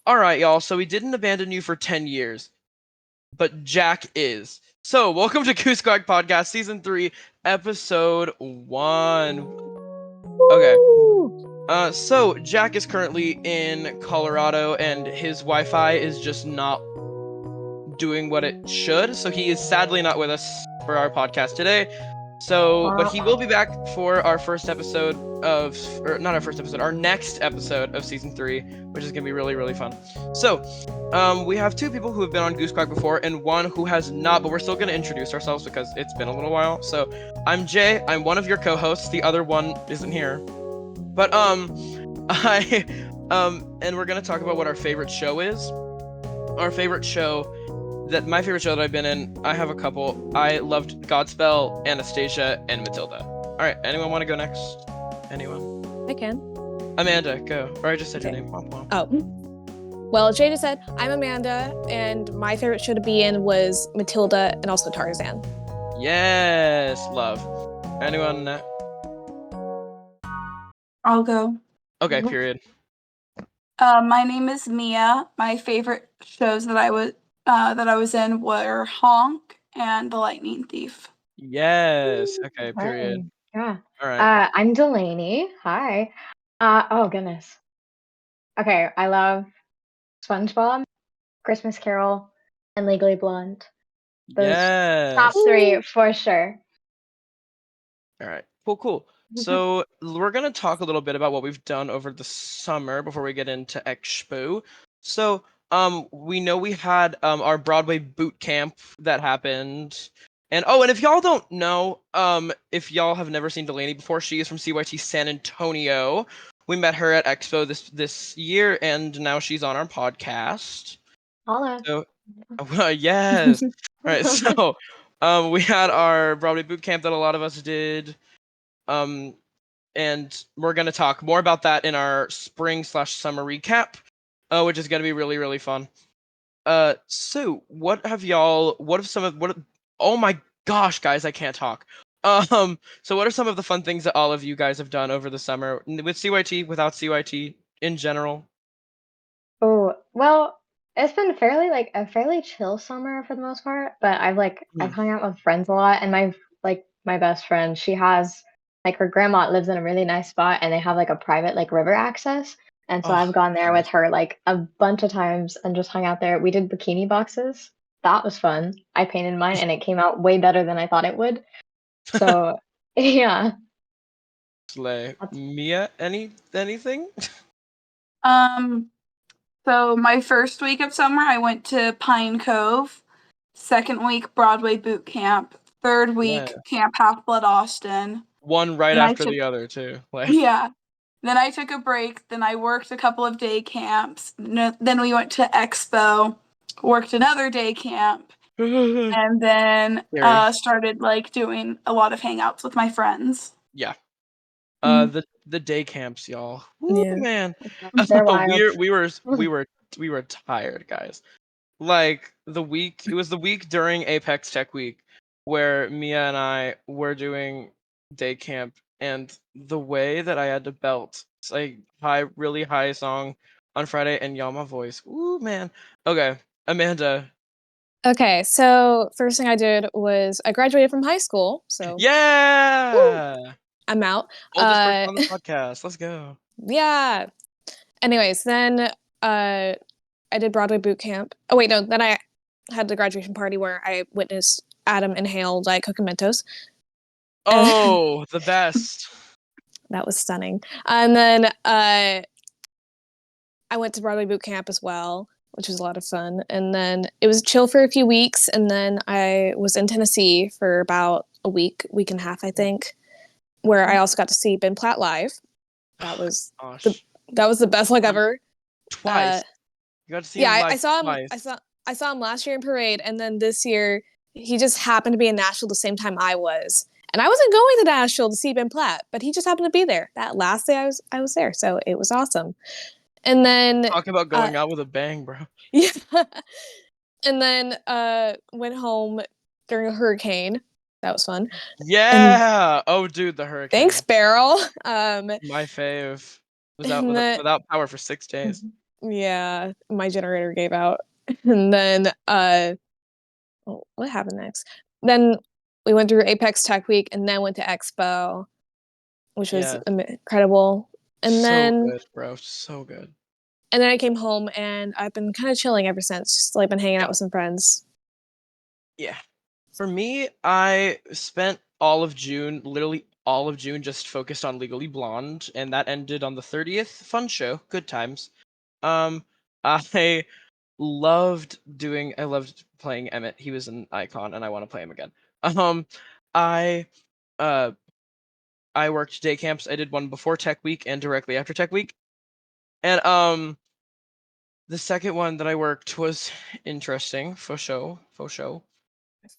Alright, y'all, so we didn't abandon you for 10 years, but Jack is. So, welcome to Goose Quack Podcast, Season 3, Episode 1. Okay. So Jack is currently in Colorado, and his Wi-Fi is just not doing what it should, so he is sadly not with us for our podcast today. So, but he will be back for our first episode or not our first episode, our next episode of season 3, which is gonna be really, really fun. So, we have two people who have been on Goose Quack before, and one who has not, but we're still gonna introduce ourselves because it's been a little while. So, I'm Jay. I'm one of your co-hosts. The other one isn't here, but I and we're gonna talk about what our favorite show is. Our favorite show my favorite show that I've been in, I have a couple. I loved Godspell, Anastasia, and Matilda. Alright, anyone want to go next? Anyone? I can. Amanda, go. Or I just said your name. Oh. Well, Jay just said, I'm Amanda, and my favorite show to be in was Matilda and also Tarzan. Yes, love. Anyone? I'll go. Okay, period. My name is Mia. My favorite shows that I was in were Honk and The Lightning Thief. Yes. Okay, period. Yeah. All right. I'm Delaney. Hi. Oh goodness. Okay, I love SpongeBob, Christmas Carol, and Legally Blonde. Those top 3 for sure. All right. Cool. So we're gonna talk a little bit about what we've done over the summer before we get into Expo. So we know we had our Broadway boot camp that happened. And if y'all don't know, if y'all have never seen Delaney before, she is from CYT San Antonio. We met her at Expo this year, and now she's on our podcast. Holla. So, yes. All right. So, we had our Broadway boot camp that a lot of us did. And we're gonna talk more about that in our spring/summer recap, which is gonna be really, really fun. So oh my gosh, guys, I can't talk. So what are some of the fun things that all of you guys have done over the summer with CYT, without CYT, in general? Oh, well, it's been a fairly chill summer for the most part, but I've hung out with friends a lot, and my best friend, she has her grandma lives in a really nice spot, and they have a private river access. And so I've gone there with her a bunch of times and just hung out there. We did bikini boxes. That was fun. I painted mine and it came out way better than I thought it would. So yeah. Slay. Mia, anything? So my first week of summer, I went to Pine Cove. Second week, Broadway boot camp. Third week, Camp Half-Blood Austin. One right after the other, too. Yeah. Then I took a break. Then I worked a couple of day camps. Then we went to Expo, worked another day camp, and then started doing a lot of hangouts with my friends. Yeah. The day camps, y'all. Ooh, Yeah. Man. They're wild. we were tired, guys. It was the week during Apex Tech Week where Mia and I were doing day camp, and the way that I had to belt really high song on Friday, and y'all, my voice. Ooh, man. Okay, Amanda. Okay, so first thing I did was I graduated from high school, so yeah, I'm out. Oldest person on the podcast. Let's go. Yeah. Anyways, then I did Broadway boot camp. Oh wait, no. Then I had the graduation party where I witnessed Adam inhale Diet Coke and Mentos. Oh, the best. That was stunning. And then I went to Broadway boot camp as well, which was a lot of fun. And then it was chill for a few weeks, and then I was in Tennessee for about a week and a half, I think, where I also got to see Ben Platt live. That was the best luck ever. Twice. You got to see him live. I saw him. I saw him last year in Parade, and then this year he just happened to be in Nashville the same time I was. And I wasn't going to Nashville to see Ben Platt, but he just happened to be there. That last day I was there, so it was awesome. And then talk about going out with a bang, bro. Yeah. And then went home during a hurricane. That was fun. Yeah. Dude, the hurricane. Thanks, Beryl. My fave. Was out without power for 6 days. Yeah, my generator gave out. And then what happened next? Then we went through Apex Tech Week and then went to Expo, which was incredible. And then good, bro. So good. And then I came home and I've been kind of chilling ever since. Just like been hanging out with some friends. Yeah. For me, I spent all of June, literally all of June, just focused on Legally Blonde, and that ended on the 30th. Fun show, good times. I loved playing Emmett. He was an icon, and I want to play him again. I uh I worked day camps. I did one before Tech Week and directly after Tech Week, and the second one that I worked was interesting for show.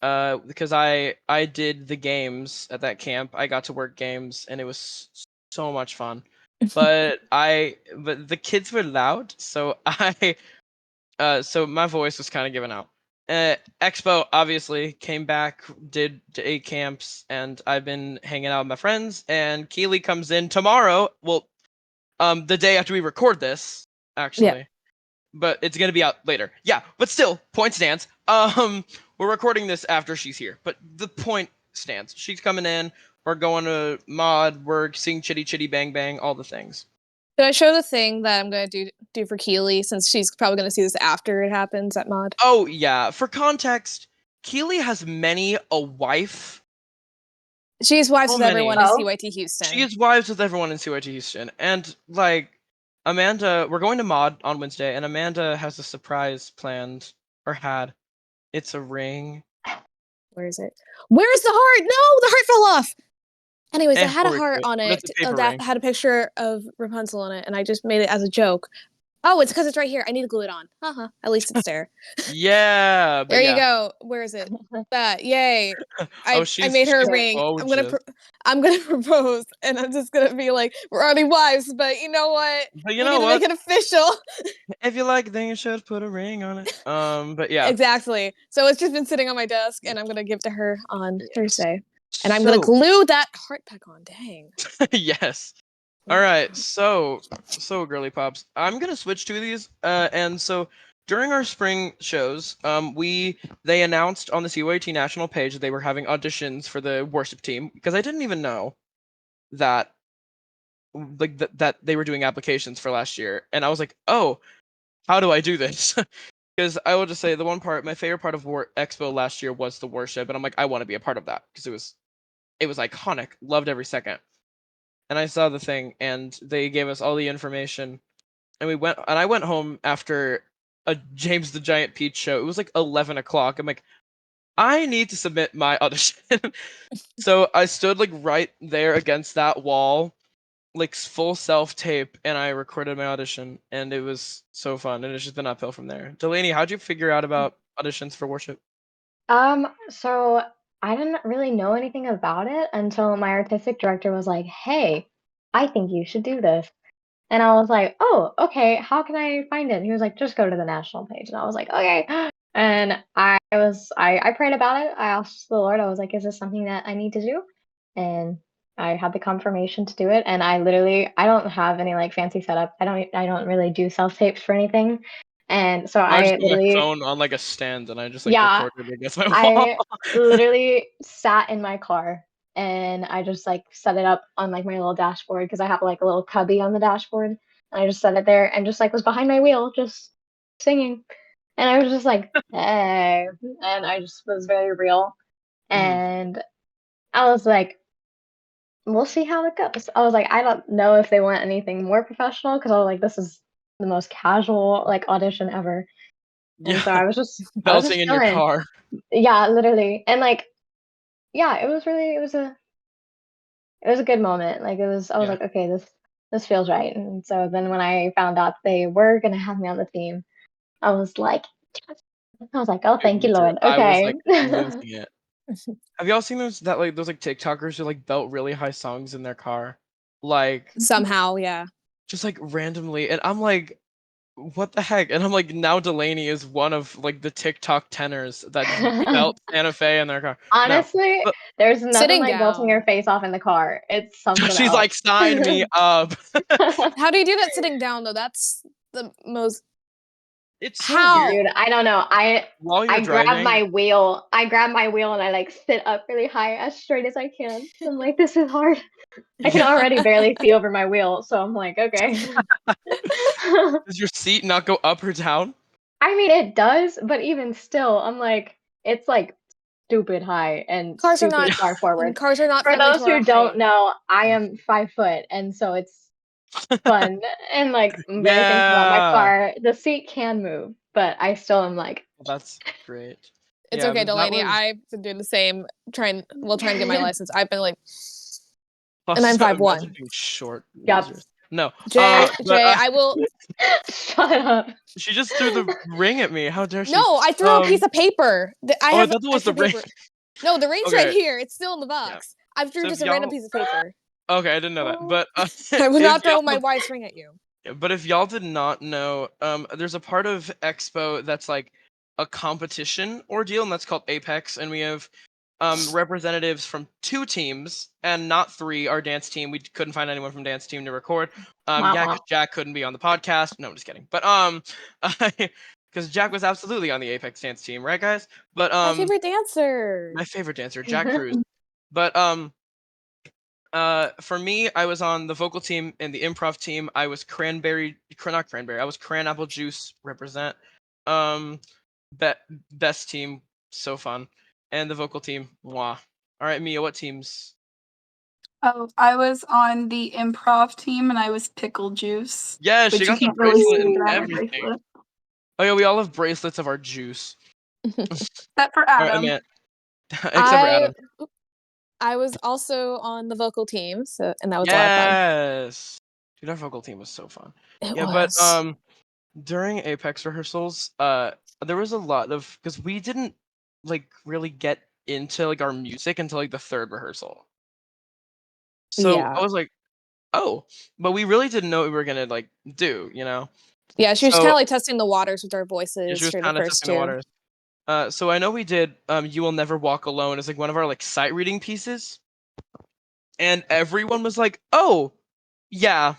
Because I did the games at that camp. I got to work games, and it was so much fun. But the kids were loud, so so my voice was kind of giving out. Expo obviously came back, did 8 camps, and I've been hanging out with my friends. And Keely comes in tomorrow. Well, the day after we record this, actually. Yeah. But it's gonna be out later. Yeah, but still, point stands. We're recording this after she's here, but the point stands. She's coming in. We're going to mod. We're seeing Chitty Chitty Bang Bang, all the things. Did I show the thing that I'm gonna do for Keely, since she's probably gonna see this after it happens at mod? Oh yeah. For context, Keely has many a wife. She's wives with everyone in Oh. CYT Houston. She is wives with everyone in CYT Houston, and like Amanda, we're going to mod on Wednesday, and Amanda has a surprise planned or had. It's a ring. Where is it? Where's the heart? No, the heart fell off. Anyways, I had a We'll heart redo it, on but it it's a paper that ring. had a picture of Rapunzel on it, and I just made it as a joke. Oh, it's because it's right here. I need to glue it on. Haha. At least it's there. Yeah, but There yeah. you go. Where is it? That. Yay. Oh, I made her a she's ring. gorgeous. I'm gonna propose, and I'm just gonna be like, we're already wives, but you know what? But you We know need to what? make it official. If you like it, then you should put a ring on it. But yeah. Exactly. So it's just been sitting on my desk, and I'm gonna give to her on Thursday, and I'm gonna So glue that heart back on. Dang. yes. All right. So girly pops. I'm gonna switch to these. And so during our spring shows, they announced on the CYT national page that they were having auditions for the worship team, because I didn't even know that that they were doing applications for last year, and I was like, oh, how do I do this? Because I will just say my favorite part of Expo last year was the worship, and I'm like, I want to be a part of that because it was iconic. Loved every second. And I saw the thing, and they gave us all the information, and I went home after a James the Giant Peach show. It was like 11 o'clock. I'm like, I need to submit my audition. So I stood like right there against that wall, like full self tape, and I recorded my audition, and it was so fun, and it's just been uphill from there. Delaney, how'd you figure out about auditions for worship? So I didn't really know anything about it until my artistic director was like, "Hey, I think you should do this." And I was like, "Oh, okay, how can I find it?" And he was like, "Just go to the national page." And I was like, "Okay." And I prayed about it. I asked the Lord, I was like, "Is this something that I need to do?" And I had the confirmation to do it. And I don't have any like fancy setup. I don't really do self tapes for anything. And so I just I put my literally, phone on like a stand, and I just like yeah, recorded it against my wall. I literally sat in my car and I just like set it up on like my little dashboard because I have like a little cubby on the dashboard. And I just set it there and just like was behind my wheel just singing. And I was just like, hey. And I just was very real. Mhm. And I was like, we'll see how it goes. I was like, I don't know if they want anything more professional because I was like, this is the most casual like audition ever. And Yeah, so I was belting just in your chilling. car. Yeah, literally. And like, yeah, it was a good moment. Like I was Yeah, like, okay, this feels right. And so then when I found out they were gonna have me on the team, I was like, oh, dude, thank you, me too. Lord. I was like Okay. losing it. Have y'all seen those like TikTokers who like belt really high songs in their car, like Somehow, yeah. just like randomly? And I'm like, what the heck? And I'm like, now Delaney is one of like the TikTok tenors that just belt Santa Fe in their car. No, Honestly, but there's nothing Sitting like belting your down. face off in the car. It's something she's else. like, sign me up. How do you do that sitting down though? That's the most. It's so How? weird. Dude, I don't know. While you're I grab driving, my wheel. I grab my wheel and I like sit up really high, as straight as I can. I'm like, this is hard. I can already barely see over my wheel, so I'm like, okay. Does your seat not go up or down? I mean, it does, but even still, I'm like, it's like stupid high and Cars are stupid not. far forward. Cars are not For friendly those to our who don't height. know, I am 5 foot, and so it's fun and like I'm very thankful that my Yeah. car, the seat can move, but I still am like, That's great. It's Yeah, okay, but that Delaney. was I've been doing the same. Trying to get my license. I've been like, and I'm also 5'1". imagine being short yup. losers. No. Jay, But I will. Shut up. she just threw the ring at me. How dare she? No, I threw a piece of paper. I I have thought that was extra the ring. paper. No, the ring's right Okay. here. It's still in the Yeah. box. I threw So if just a random y'all- piece of paper. Okay, I didn't know that. But I will if not throw y'all- my wife's ring at you. But if y'all did not know, there's a part of Expo that's like a competition ordeal, and that's called Apex, and we have representatives from 2 teams and not 3. Our dance team, we couldn't find anyone from dance team to record. Wah, Yeah, wah. 'cause Jack couldn't be on the podcast. No, I'm just kidding. But because Jack was absolutely on the Apex dance team, right, guys? But My favorite dancer. my favorite dancer, Jack Cruz. But for me, I was on the vocal team and the improv team. I was not cranberry. I was cran apple juice represent. Um, best team, so fun, and the vocal team, mwah. All right, Mia, what teams? Oh, I was on the improv team and I was pickle juice. Yeah, But she you got the can't really bracelet see and that everything. bracelet. Oh yeah, we all have bracelets of our juice. Except for All right, Adam. Amanda. Except for Adam. I was also on the vocal team, and that was a lot of fun. Yes, dude, our vocal team was so fun. It Yeah, was. but during Apex rehearsals, there was a lot of, because we didn't like really get into like our music until like the 3rd rehearsal. So Yeah. I was like, oh, but we really didn't know what we were gonna like do, you know? Yeah, she was So kind of like testing the waters with our yeah, voices she was for the kind of first testing the 2. waters. So I know we did "You Will Never Walk Alone" as like one of our like sight reading pieces, and everyone was like, "Oh, yeah,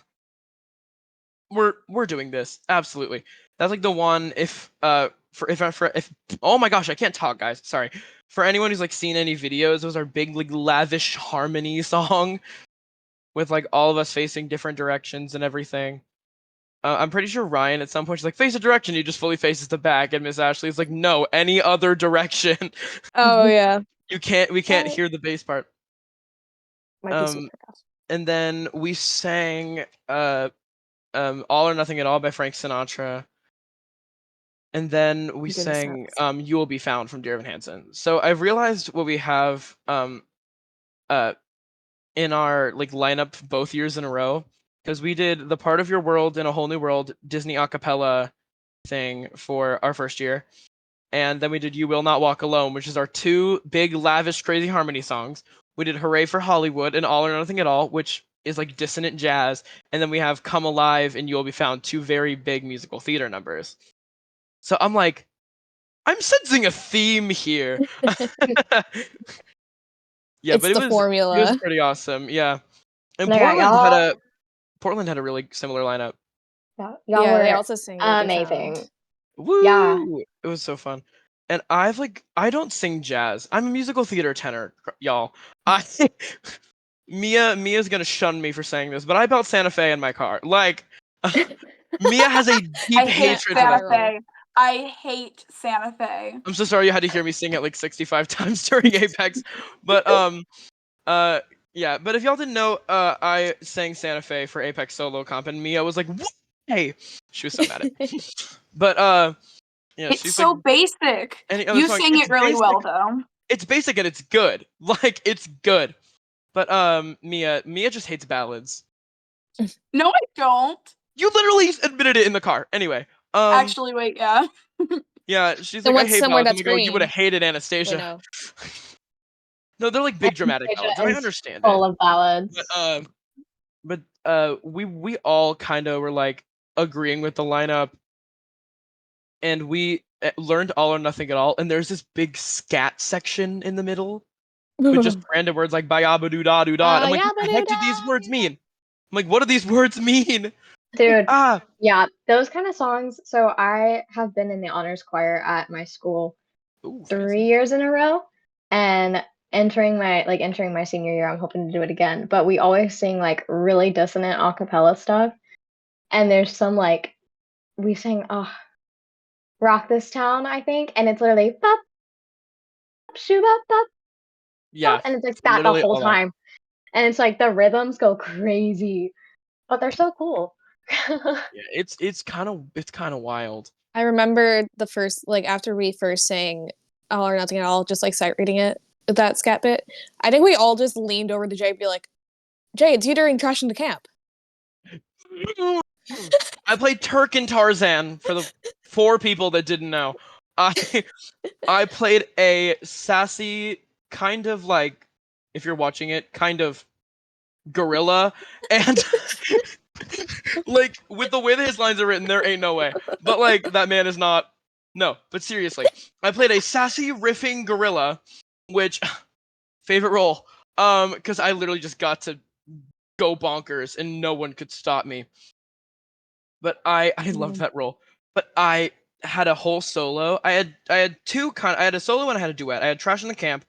we're doing this absolutely." That's like the one if oh my gosh, I can't talk, guys. Sorry. For anyone who's like seen any videos, those are big like lavish harmony song with like all of us facing different directions and everything. I'm pretty sure Ryan at some point she's like, face a direction, he just fully faces the back, and Miss Ashley is like, no, any other direction. Oh yeah, We can't hear the bass part. my PC turned off. And then we sang All or Nothing at All by Frank Sinatra. And then we Goodness sang sakes. You Will Be Found from Dear Evan Hansen. So I've realized what we have in our like lineup both years in a row, because we did the Part of Your World in a Whole New World Disney acapella thing for our first year. And then we did You Will Not Walk Alone, which is our 2 big lavish crazy harmony songs. We did Hooray for Hollywood and All or Nothing at All, which is like dissonant jazz. And then we have Come Alive and You Will Be Found, 2 very big musical theater numbers. So I'm like, I'm sensing a theme here. Yeah, It's but the it was formula. pretty awesome. Yeah. And No, yeah, Portland had a really similar lineup. y'all Yeah, they were also sing You'll Be amazing. Found. Woo! Yeah. It was so fun. And I don't sing jazz. I'm a musical theater tenor, y'all. I Mia's gonna shun me for saying this, but I belt Santa Fe in my car. Like Mia has a deep I hate hatred for Santa that song. Fe. I hate Santa Fe. I'm so sorry you had to hear me sing it like 65 times during Apex. But yeah, but if y'all didn't know, I sang Santa Fe for Apex solo comp, and Mia was like, "Why?" She was so mad at me. But yeah, It's she's so like, basic. any other You song, sing it's it really basic. well, though. It's basic and it's good. Like it's good. But Mia just hates ballads. No, I don't. You literally admitted it in the car. Anyway, Actually, wait, yeah. yeah, she's Then like, I what's hate somewhere ballads. I'm that's like, oh, you would have green? hated Wait, Anastasia. no. No, they're like big dramatic ballads, and I Is understand full it. of ballads. But we all kind of were like agreeing with the lineup, and we learned All or Nothing at All, and there's this big scat section in the middle with just random words like bayaba doo da doo da. I'm like, what the heck do these words mean? I'm like, what do these words mean? Dude, Ah, yeah, those kind of songs. So I have been in the honors choir at my school ooh, 3 years in a row, and entering my senior year, I'm hoping to do it again. But we always sing like really dissonant a cappella stuff, and there's some like we sing Rock This Town, I think, and it's literally bop shoo bop bop yeah, and it's like that the literally whole all that. time. And it's like the rhythms go crazy, but they're so cool. Yeah, it's kind of wild. I remember the first, like, after we first sang All or Nothing at All, just like sight reading it, that scat bit. I think we all just leaned over to Jay and be like, Jay, it's you during Trash into Camp. I played Turk and Tarzan for the 4 people that didn't know. I I played a sassy kind of like, if you're watching it, kind of gorilla, and like with the way that his lines are written, there ain't no way. But like that man is not. No, but seriously, I played a sassy riffing gorilla, which favorite role, because I literally just got to go bonkers and no one could stop me. But I loved that role. But I had a whole solo. I had I had a solo and I had a duet. I had Trash in the Camp,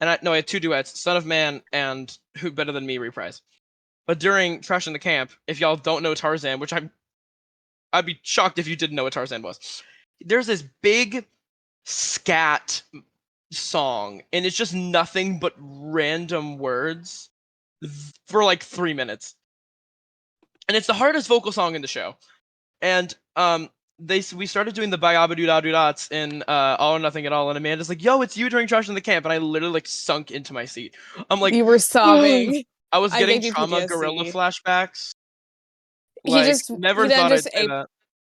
and I had 2 duets, Son of Man and Who Better Than Me reprise. But during Trash in the Camp, if y'all don't know Tarzan, which I'd be shocked if you didn't know what Tarzan was. There's this big scat song, and it's just nothing but random words for like 3 minutes. And it's the hardest vocal song in the show. And we started doing the bayabadoo-da-doo-dots in All or Nothing at All, and Amanda's like, yo, it's you during Trash in the Camp, and I literally like sunk into my seat. I'm like, You were sobbing. I was I getting gave you trauma gorilla PTSD. flashbacks. He Like, just never he then thought I'd just say that.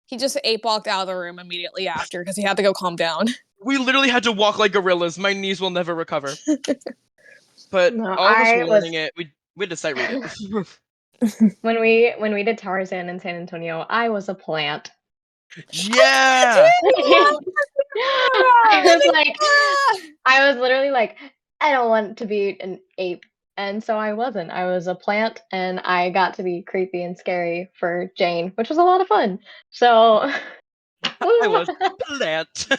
he just ape walked out of the room immediately after because he had to go calm down. We literally had to walk like gorillas. My knees will never recover. But No, all of us were I was learning it. We had to sight read it. when we did Tarzan in San Antonio, I was a plant. Yeah. I was like, I was literally like, I don't want to be an ape. And so I wasn't. I was a plant, and I got to be creepy and scary for Jane, which was a lot of fun. So I was a plant. I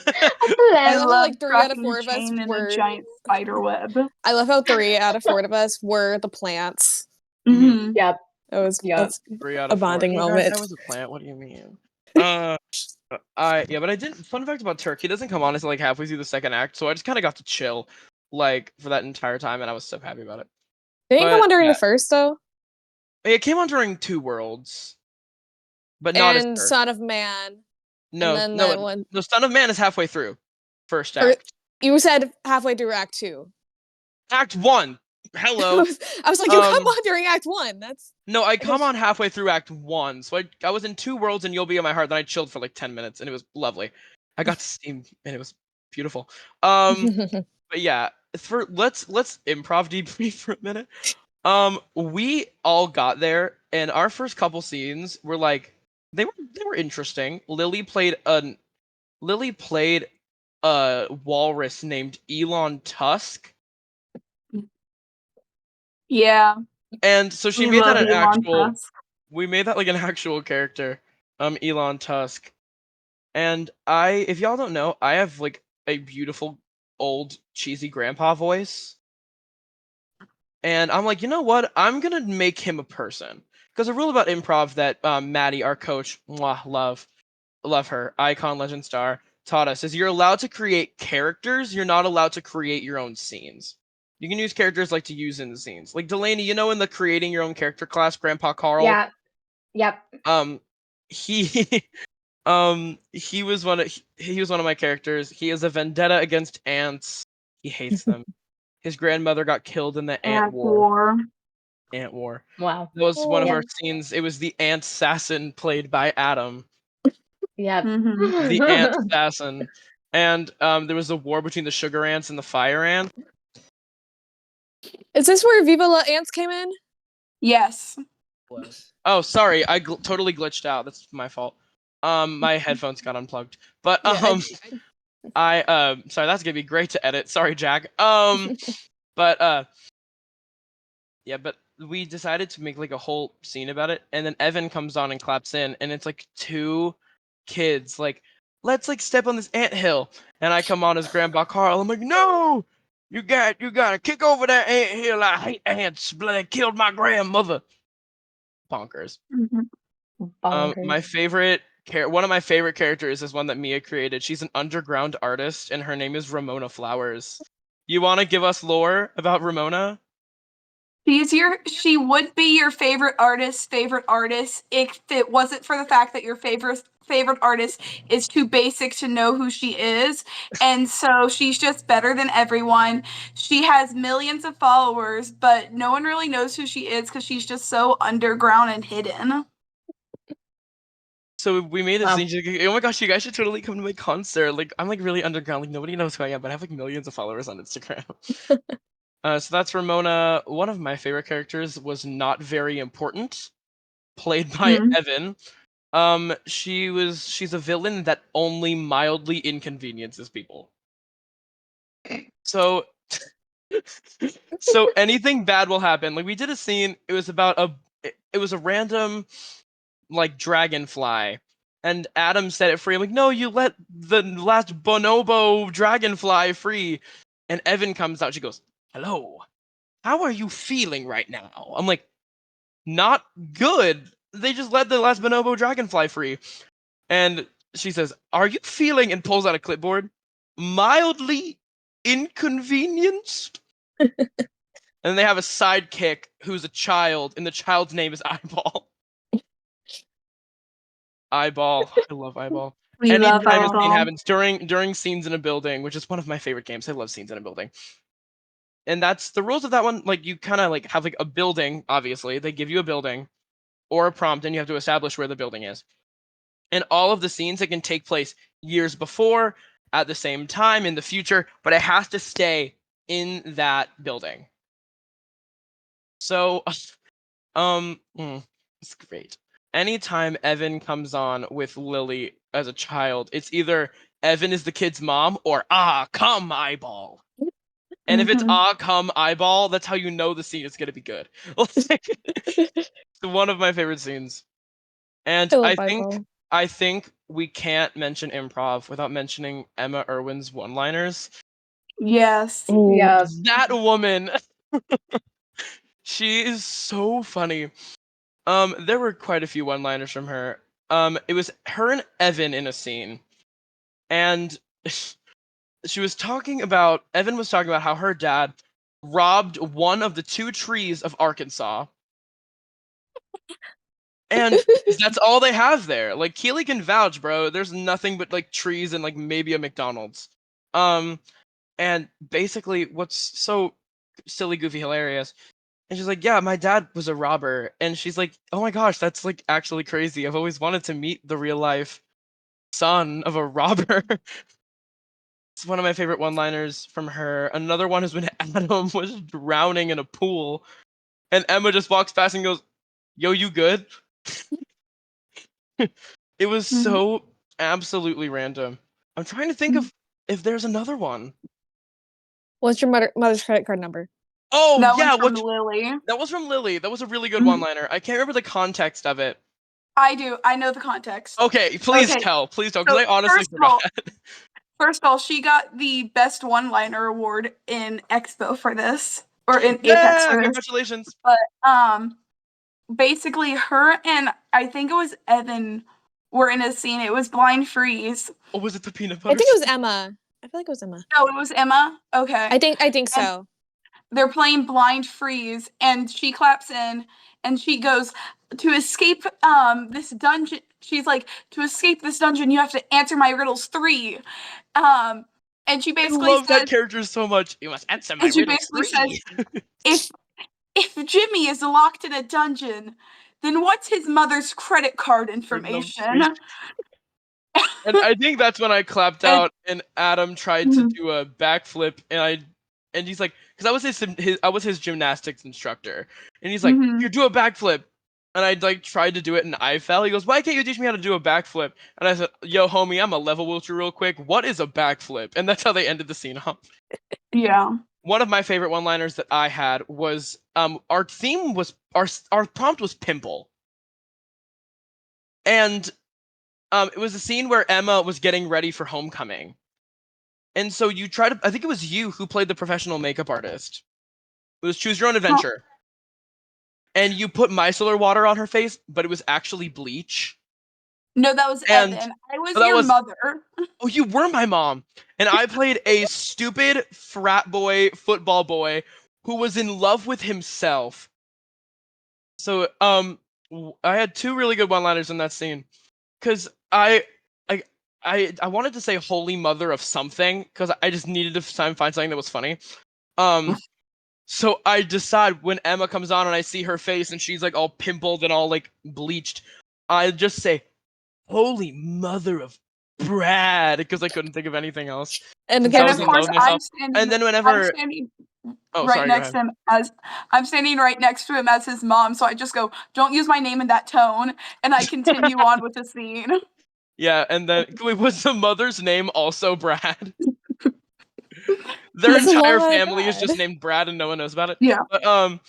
I love how love like 3 out of tracking 4 of us Jane in a were. giant spider web. I love how 3 out of 4 of us were the plants. Mm-hmm. Yep. That was 3 out a of 4. bonding Hey, guys, moment. I was a plant. What do you mean? But I didn't. Fun fact about Turk, he doesn't come on until like halfway through the second act, so I just kind of got to chill, like for that entire time, and I was so happy about it. Didn't you come But on during yeah, the first though? it came on during 2 Worlds, but not as And Turk. Son of Man. And No, then no, that one. no. Son of Man is halfway through, first Or act. you said halfway through Act 2. Act 1. Hello. I was like, you come on during Act 1. That's No, I come on halfway through Act 1. So I was in 2 Worlds and You'll Be in My Heart, then I chilled for like 10 minutes and it was lovely. I got to see and it was beautiful. But yeah, let's improv deeply for a minute. We all got there and our first couple scenes were like they were interesting. Lily played a walrus named Elon Tusk. Yeah. And so she We made that love an Elon actual Musk. we made that like an actual character, Elon Tusk. And if y'all don't know, I have like a beautiful old cheesy grandpa voice. And I'm like, you know what? I'm gonna make him a person. Because a rule about improv that Maddie, our coach, mwah, love her, icon, legend star, taught us is you're allowed to create characters. You're not allowed to create your own scenes. You can use characters like to use in the scenes. Like Delaney, you know, in the creating your own character class, Grandpa Carl. Yeah. Yep. He he was he was one of my characters. He has a vendetta against ants. He hates them. His grandmother got killed in the ant war. Ant war. Wow. That was one of Yeah. our scenes. It was the ant assassin played by Adam. Yep. Mm-hmm. The ant assassin. And there was a war between the sugar ants and the fire ants. Is this where Viva La Ants came in? Yes. Oh, sorry, I totally glitched out. That's my fault. My headphones got unplugged. But Yeah, sorry, that's gonna be great to edit. Sorry, Jack. But yeah, but we decided to make like a whole scene about it, and then Evan comes on and claps in, and it's like two kids like, let's like step on this anthill, and I come on as Grandpa Carl. I'm like, no, you gotta kick over that anthill. I hate ants. They killed my grandmother. Bonkers. My Bonkers. favorite one of my favorite characters is one that Mia created. She's an underground artist, and her name is Ramona Flowers. You want to give us lore about Ramona? She would be your favorite artist if it wasn't for the fact that your favorite artist is too basic to know who she is. And so she's just better than everyone. She has millions of followers, but no one really knows who she is because she's just so underground and hidden. So we made a Wow. scene. She's like, oh my gosh, you guys should totally come to my concert. Like, I'm like really underground. Like, nobody knows who I am, but I have like millions of followers on Instagram. So that's Ramona. One of my favorite characters was Not Very Important, played by Evan. She's a villain that only mildly inconveniences people. So so anything bad will happen. Like, we did a scene, it was about it was a random like dragonfly, and Adam set it free. I'm like, no, you let the last bonobo dragonfly free. And Evan comes out, she goes, hello, how are you feeling right now? I'm like, not good. They just let the last bonobo dragonfly free. And she says, are you feeling, and pulls out a clipboard, mildly inconvenienced? And they have a sidekick who's a child, and the child's name is Eyeball. Eyeball. I love Eyeball. We love Anytime a scene Eyeball. happens during scenes in a building, which is one of my favorite games. I love scenes in a building. And that's the rules of that one. Like, you kind of like have like a building, obviously. They give you a building or a prompt, and you have to establish where the building is. And all of the scenes, it can take place years before, at the same time, in the future, but it has to stay in that building. So, it's great. Anytime Evan comes on with Lily as a child, it's either Evan is the kid's mom or come Eyeball. And if it's come Eyeball, that's how you know the scene is gonna be good. It's one of my favorite scenes. And I love Eyeball. I think we can't mention improv without mentioning Emma Irwin's one-liners. Yes. Yeah. That woman. She is so funny. There were quite a few one-liners from her. It was her and Evan in a scene, and Evan was talking about how her dad robbed one of the two trees of Arkansas, and that's all they have there. Like, Keely can vouch, bro. There's nothing but like trees and like maybe a McDonald's. And basically, what's so silly, goofy, hilarious. And she's like, yeah, my dad was a robber. And she's like, oh my gosh, that's like actually crazy. I've always wanted to meet the real life son of a robber. It's one of my favorite one-liners from her. Another one is when Adam was drowning in a pool, and Emma just walks past and goes, yo, you good? It was so absolutely random. I'm trying to think of if there's another one. What's your mother's credit card number? Oh, That yeah, one's from Lily. that was from Lily. That was a really good one-liner. I can't remember the context of it. I do. I know the context. Okay, please tell, because So, I honestly forgot. First of all, she got the best one-liner award in Expo for this, or in Apex Yeah, for this. congratulations. But basically, her and I think it was Evan were in a scene. It was Blind Freeze. Or was it the peanut butter? I think it was Emma. I feel like it was Emma. No, it was Emma. Okay. I think so. They're playing Blind Freeze, and she claps in, and she goes, to escape this dungeon. She's like, to escape this dungeon, you have to answer my riddles 3. And she basically I love says, that character so much. You must answer my and she riddles basically 3. says, if Jimmy is locked in a dungeon, then what's his mother's credit card information? And I think that's when I clapped out, and Adam tried to do a backflip, and he's like, because I was his gymnastics instructor, and he's like, you do a backflip, and I like tried to do it, and I fell. He goes, why can't you teach me how to do a backflip? And I said, yo, homie, I'm a level with you real quick. What is a backflip? And that's how they ended the scene off. Yeah. one of my favorite one-liners that I had was our theme was our prompt was pimple, and it was a scene where Emma was getting ready for homecoming, and so you try to. I think it was you who played the professional makeup artist. It was choose your own adventure, and you put micellar water on her face, but it was actually bleach. No, that was And Evan. I was that your was- mother. Oh, you were my mom, and I played a stupid frat boy, football boy, who was in love with himself. So, I had two really good one-liners in that scene, because I wanted to say "Holy Mother of something" because I just needed to find something that was funny. So I decide when Emma comes on and I see her face and she's like all pimpled and all like bleached, I just say "Holy Mother of Brad" because I couldn't think of anything else. And Since I And was of in again, love course, with myself. And then I'm whenever standing oh right sorry, go next ahead. to him as I'm standing right next to him as his mom. So I just go, "Don't use my name in that tone," and I continue on with the scene. Yeah, and then was the mother's name also Brad? Their this is entire why family is Brad. just named Brad and no one knows about it. Yeah. But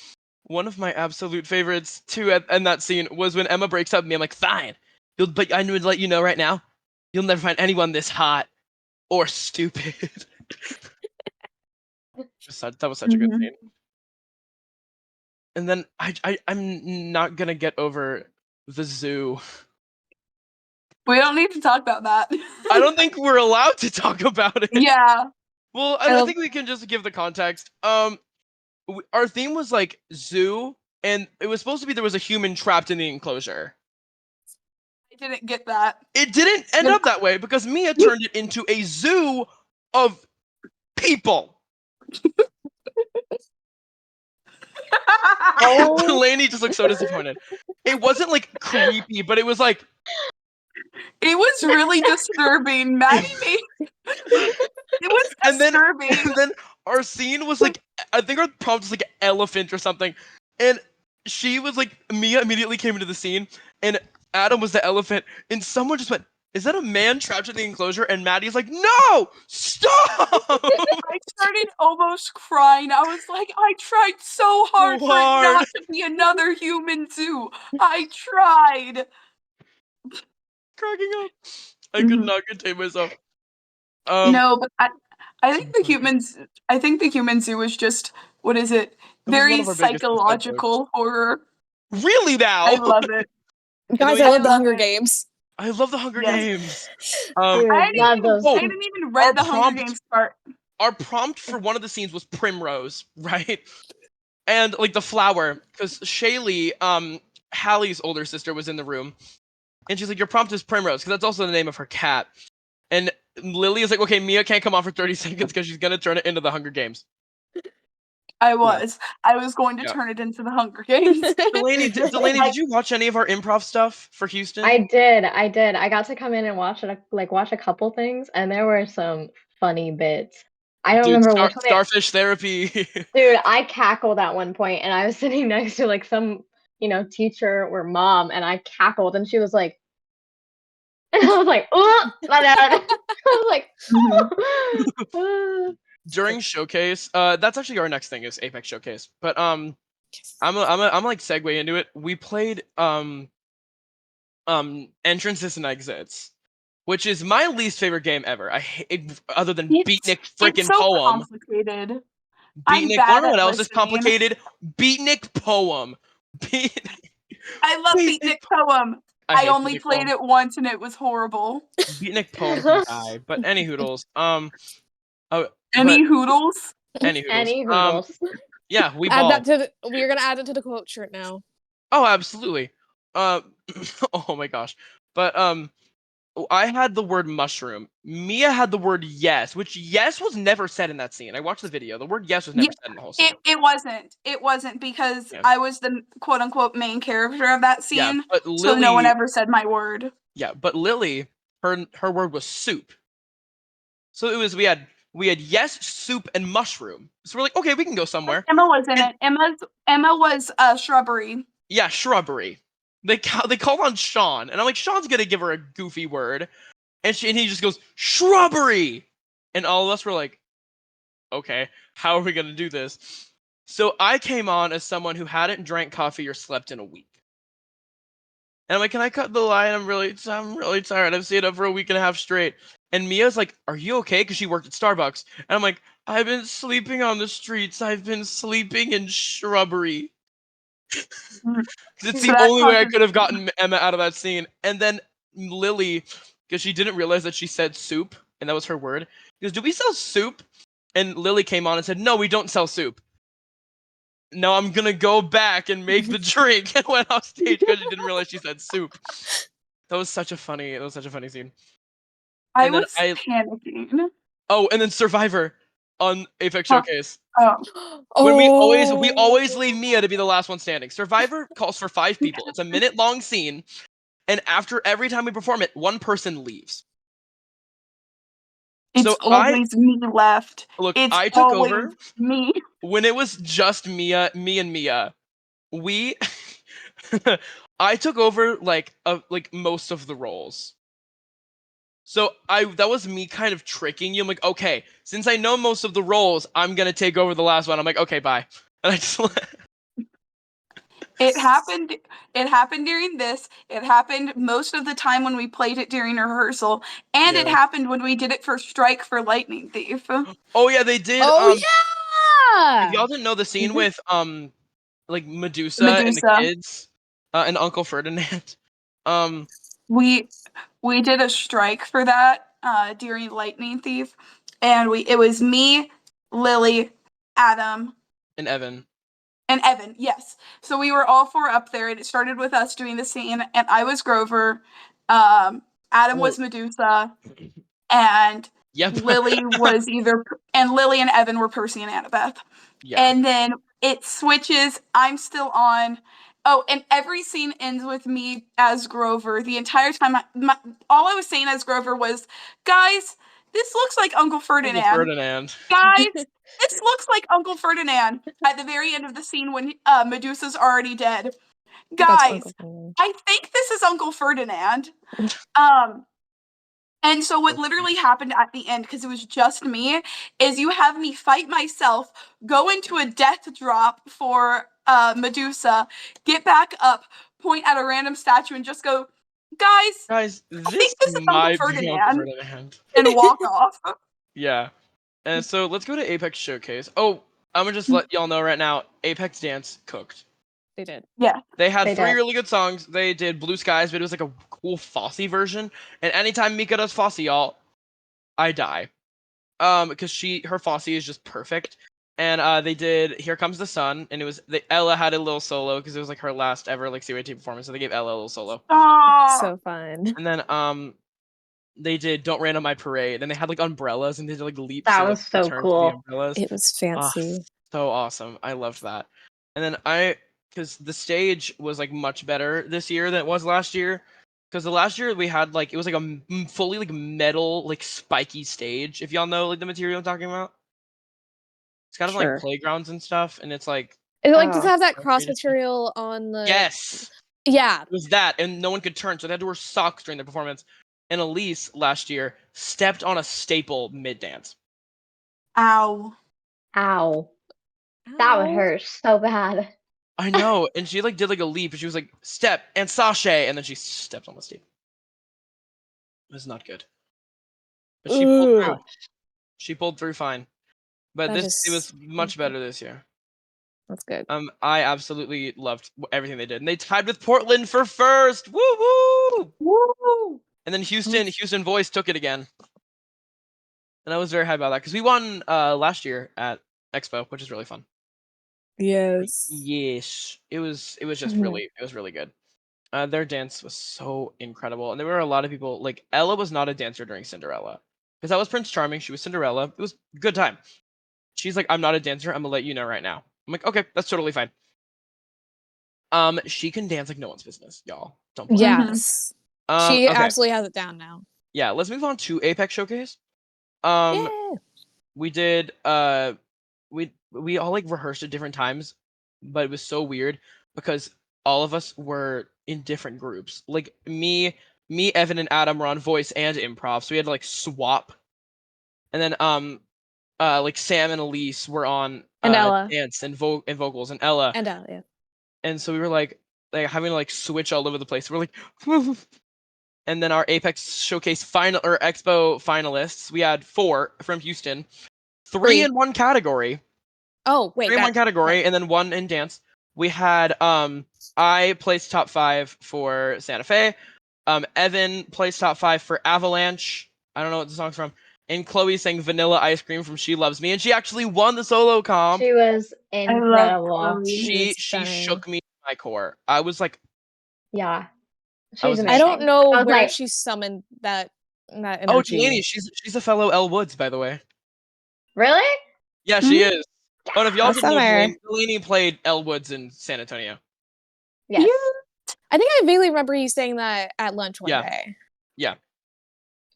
one of my absolute favorites too in that scene was when Emma breaks up with me. I'm like, fine, but I would let you know right now, you'll never find anyone this hot or stupid. That was such a good Mhm. scene. And then I'm not gonna get over the zoo. We don't need to talk about that. I don't think we're allowed to talk about it. Yeah. Well, I think we can just give the context. Our theme was like zoo, and it was supposed to be there was a human trapped in the enclosure. I didn't get that. It didn't end up that way because Mia turned it into a zoo of people. Oh, Delaney just looked so disappointed. It wasn't like creepy, but it was like It was really disturbing. Maddie made it was and then disturbing. and then our scene was like I think our prompt was like elephant or something, and she was like Mia immediately came into the scene, and Adam was the elephant, and someone just went, "Is that a man trapped in the enclosure?" And Maddie's like, "No, stop!" I started almost crying. I was like, I tried so hard for it hard. not to be another human zoo. I tried. Cracking up. I could not contain myself. No, but I So think the funny. humans. I think the human zoo is just what is it? It was one Very of our biggest inside jokes. psychological horror. Really now? I love it. Guys, I I love the love Hunger it. Games. I love the Hunger Yes. Games. dude, love those. I didn't even read the Hunger prompt- Games part. Our prompt for one of the scenes was Primrose, right? And like the flower, because Shaylee, Hallie's older sister, was in the room, and she's like, "Your prompt is Primrose," because that's also the name of her cat. And Lily is like, "Okay, Mia can't come on for 30 seconds because she's gonna turn it into the Hunger Games." I was going to Yeah. turn it into the Hunger Games. Delaney, did you watch any of our improv stuff for Houston? I did. I got to come in and watch it, like watch a couple things, and there were some funny bits. I don't remember which one. Starfish therapy. Dude, I cackled at one point, and I was sitting next to like some, teacher or mom, and I cackled, and she was like, and I was like, oh, my dad. I was like, During showcase, that's actually our next thing is Apex Showcase. But I'm like segue into it. We played entrances and exits, which is my least favorite game ever. I hate other than Beatnik It's freaking so poem. complicated. I'm Beatnik. bad Wanna know what at else is listening. complicated? Beatnik poem. I love Beatnik Poem. I hate only Beatnik played poem. it once and it was horrible. Beatnik poem can die. But any hoodles. Any hoodles? Any hoodles. any hoodles. Yeah, we Add ball. that to we're gonna add it to the quote shirt now. Oh, absolutely. Uh, oh my gosh. But I had the word mushroom. Mia had the word yes, which yes was never said in that scene. I watched the video. The word yes was never said in the whole scene. It wasn't. It wasn't because Yeah. I was the quote unquote main character of that Yeah, scene. but So no one ever said my word. Yeah, but Lily, her word was soup. So it was we had yes, soup, and mushroom. So we're like, okay, we can go somewhere. Emma was in it. Emma was shrubbery. Yeah, shrubbery. They called on Sean, and I'm like, Sean's gonna give her a goofy word, and he just goes shrubbery, and all of us were like, okay. how are we gonna do this? So I came on as someone who hadn't drank coffee or slept in a week. And I'm like, can I cut the line? I'm really tired. I've stayed up for a week and a half straight. And Mia's like, are you okay? Because she worked at Starbucks. And I'm like, I've been sleeping on the streets. I've been sleeping in shrubbery. It's So the that only way I causes could have gotten Emma out of that scene. And then Lily, because she didn't realize that she said soup, and that was her word, goes, do we sell soup? And Lily came on and said, no, we don't sell soup. No, I'm gonna go back and make the drink, and went off stage because she didn't realize she said soup. That was such a funny scene. I And then was panicking. oh, and then Survivor on Apex Huh. Showcase. Oh, When we always Oh. leave Mia to be the last one standing. Survivor calls for 5 people. It's a minute-long scene, and after every time we perform it, one person leaves. it's So I always me left. look, It's I took always over me. when it was just me and Mia. We I took over like most of the roles. So that was me kind of tricking you. I'm like, okay, since I know most of the roles, I'm gonna take over the last one. I'm like, okay, bye. And I just It happened. It happened during this. It happened most of the time when we played it during rehearsal, and it yeah. happened when we did it for Strike for Lightning Thief. Oh yeah, they did. Oh If yeah. y'all didn't know the scene with like Medusa and the Medusa. kids, and Uncle Ferdinand. um, We did a strike for that during Lightning Thief, and it was me, Lily, Adam, and Evan. and Evan. Yes, so we were all 4 up there, and it started with us doing the scene, and I was Grover, Adam Well, was Medusa, and yep. Lily was Lily and Evan were Percy and Annabeth. Yeah. And then it switches. I'm still on. Oh, and every scene ends with me as Grover. The entire time, all I was saying as Grover was, guys, this looks like Uncle Uncle Ferdinand. Ferdinand. Guys, this looks like Uncle Ferdinand at the very end of the scene when Medusa's already dead. That's Guys, Uncle Ferdinand. I think this is Uncle Ferdinand. Um, and so what literally happened at the end, because it was just me, is you have me fight myself, go into a death drop for Medusa, get back up, point at a random statue, and just go, guys, Guys, I this think this is Uncle might be Uncle Ferdinand, Ferdinand. and walk off. Yeah. And so let's go to Apex Showcase. Oh, I'm gonna just let y'all know right now, Apex Dance cooked. They did. Yeah. They had They 3 did. really good songs. They did Blue Skies, but it was like a cool Fosse version. And anytime Mika does Fosse, y'all, I die. Because her Fosse is just perfect. And they did Here Comes the Sun, and Ella had a little solo because it was like her last ever like CYT performance, so they gave Ella a little solo. Oh, So fun. And then they did Don't Rain on My Parade, and they had like umbrellas, and they did like leaps That and like was so turns to the cool. umbrellas. It was Ah, fancy. so awesome. I loved that. And then because the stage was like much better this year than it was last year. Because the last year we had like it was like a fully like metal like spiky stage. If y'all know like the material I'm talking about, it's kind of like Sure. playgrounds and stuff, and it's like Is it like does it Oh. have that cross material on the yes, Yeah. it was that, and no one could turn, so they had to wear socks during the performance. And Elise last year stepped on a staple mid dance. ow. Ow. That would Ow. hurt so bad. I know, and she like did like a leap, and she was like step and sashay, and then she stepped on the staple. It was not good, but she pulled Ooh. through. She pulled through fine. But That it was is much better this year. That's good. I absolutely loved everything they did, and they tied with Portland for first. Woo woo! Woo! And then Houston Voice took it again, and I was very happy about that because we won last year at Expo, which is really fun. Yes. Yes, it was just Mhm. it was really good. Their dance was so incredible, and there were a lot of people. Like Ella was not a dancer during Cinderella because that was Prince Charming. She was Cinderella. It was a good time. She's like, I'm not a dancer. I'm gonna let you know right now. I'm like, okay, that's totally fine. She can dance like no one's business, y'all. Don't play. Yes. She Okay. absolutely has it down now. Yeah, let's move on to Apex Showcase. Um, Yeah. we did we all like rehearsed at different times, but it was so weird because all of us were in different groups. Like me, Evan, and Adam were on voice and improv, so we had to like swap. And then like Sam and Elise were on And Ella. dance and vocals, and Ella. And Ella, yeah. And so we were like having to like switch all over the place. We're like, and then our Apex Showcase Expo finalists, we had 4 from Houston, 3 in one category. Oh wait, 3 in one category, and then 1 in dance. We had I placed top 5 for Santa Fe. Evan placed top 5 for Avalanche. I don't know what the song's from. And Chloe sang Vanilla Ice Cream from She Loves Me, and she actually won the solo comp. She was I love incredible. Chloe. She shook me to my core. I was like, Yeah. I was She's I amazing. don't know I was where like, she summoned that energy. oh, Delaney, she's a fellow Elle Woods, by the way. really? Yeah, she is. Oh, and if y'all didn't know, Summer. Delaney played Elle Woods in San Antonio. Yes. I think I vaguely remember you saying that at lunch one day. Yeah.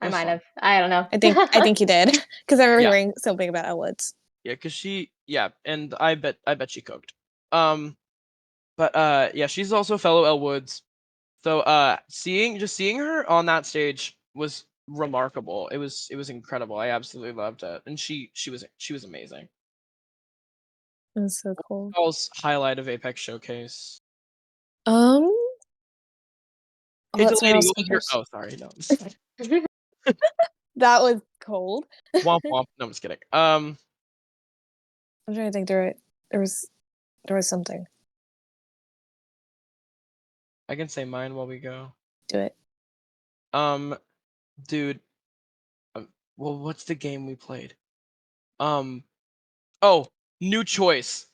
I It was might fun. have. I don't know. I think you did because I remember Yeah. hearing something about Elwoods. Yeah, because and I bet she cooked. But yeah, she's also a fellow Elle Woods. So seeing her on that stage was remarkable. It was incredible. I absolutely loved it, and she was amazing. It was so cool. Y'all's highlight of Apex Showcase. Oh, Hey, that's Delaney, what what was your? Oh, sorry, no. That was cold. Womp womp. No, I'm just kidding. I'm trying to think. There was something. I can say mine while we go. Do it. Dude. Well, what's the game we played? Oh, New Choice.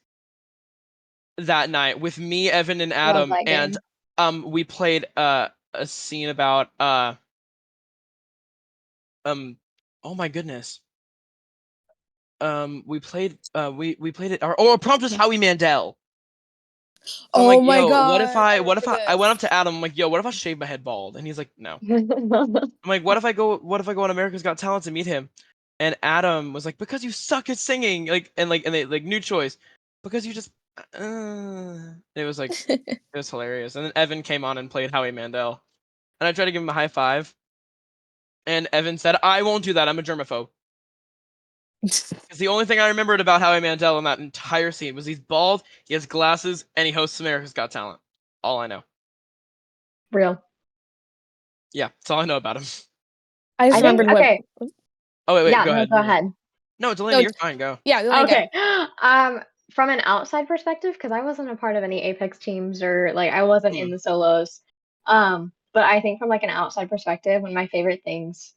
That night with me, Evan, and Adam, that and game. we played a scene about oh my goodness. We played we played it. Our prompt was Howie Mandel. So I'm like, my yo, god! what if I went up to Adam, I'm like, yo, what if I shave my head bald? And he's like, no. I'm like, what if I go on America's Got Talent to meet him? And Adam was like, because you suck at singing, and they New Choice, because you just it was like it was hilarious. And then Evan came on and played Howie Mandel, and I tried to give him a high five, and Evan said, I won't do that, I'm a germaphobe. Because the only thing I remembered about Howie Mandel in that entire scene was he's bald, he has glasses, and he hosts America's Got Talent. All I know. Real. Yeah, that's all I know about him. I just remembered what. Okay. Oh wait, yeah, go ahead. Go ahead. No, Delaney, you're fine. Go. Yeah. Okay. From an outside perspective, because I wasn't a part of any Apex teams or like I wasn't in the solos. But I think from like an outside perspective, one of my favorite things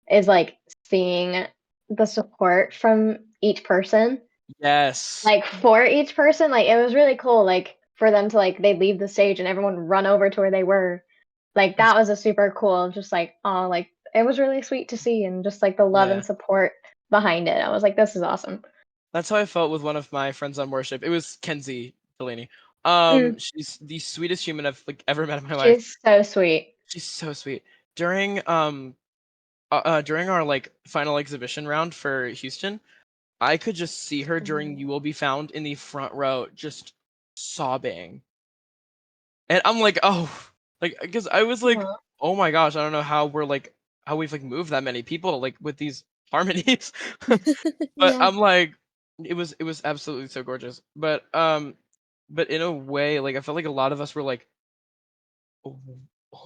is like seeing the support from each person. Yes. Like for each person, like it was really cool. Like for them to like they'd leave the stage and everyone run over to where they were. Like that was a super cool. Just like like it was really sweet to see, and just like the love and support behind it. I was like, this is awesome. That's how I felt with one of my friends on worship. It was Kenzie Delaney. She's the sweetest human I've like ever met in my life. She's so sweet. She's so sweet. During our like final exhibition round for Houston, I could just see her during You Will Be Found in the front row, just sobbing. And I'm like, oh, like because I was like, oh my gosh, I don't know how we've like moved that many people like with these harmonies. But I'm like, it was absolutely so gorgeous. But in a way, like I felt like a lot of us were like, oh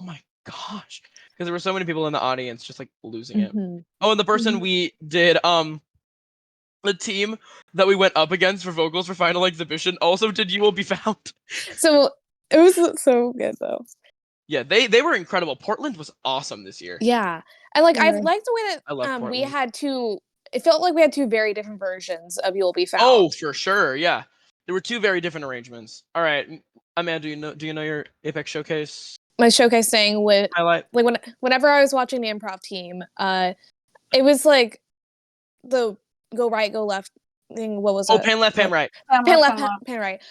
my gosh, because there were so many people in the audience just like losing it. Oh, and the person we did the team that we went up against for vocals for final exhibition also did You Will Be Found. So it was so good though. Yeah, they were incredible. Portland was awesome this year. Yeah, and like I liked the way that I love we Portland. had two. It felt like we had two very different versions of You'll Be Found. Oh, for sure. Yeah, there were two very different arrangements. All right, Amanda, do you know your Apex Showcase? My showcase thing with highlight. Like whenever I was watching the improv team, it was like the go right, go left thing. What was it? Oh, pan left, pan right. Pan left, pan right.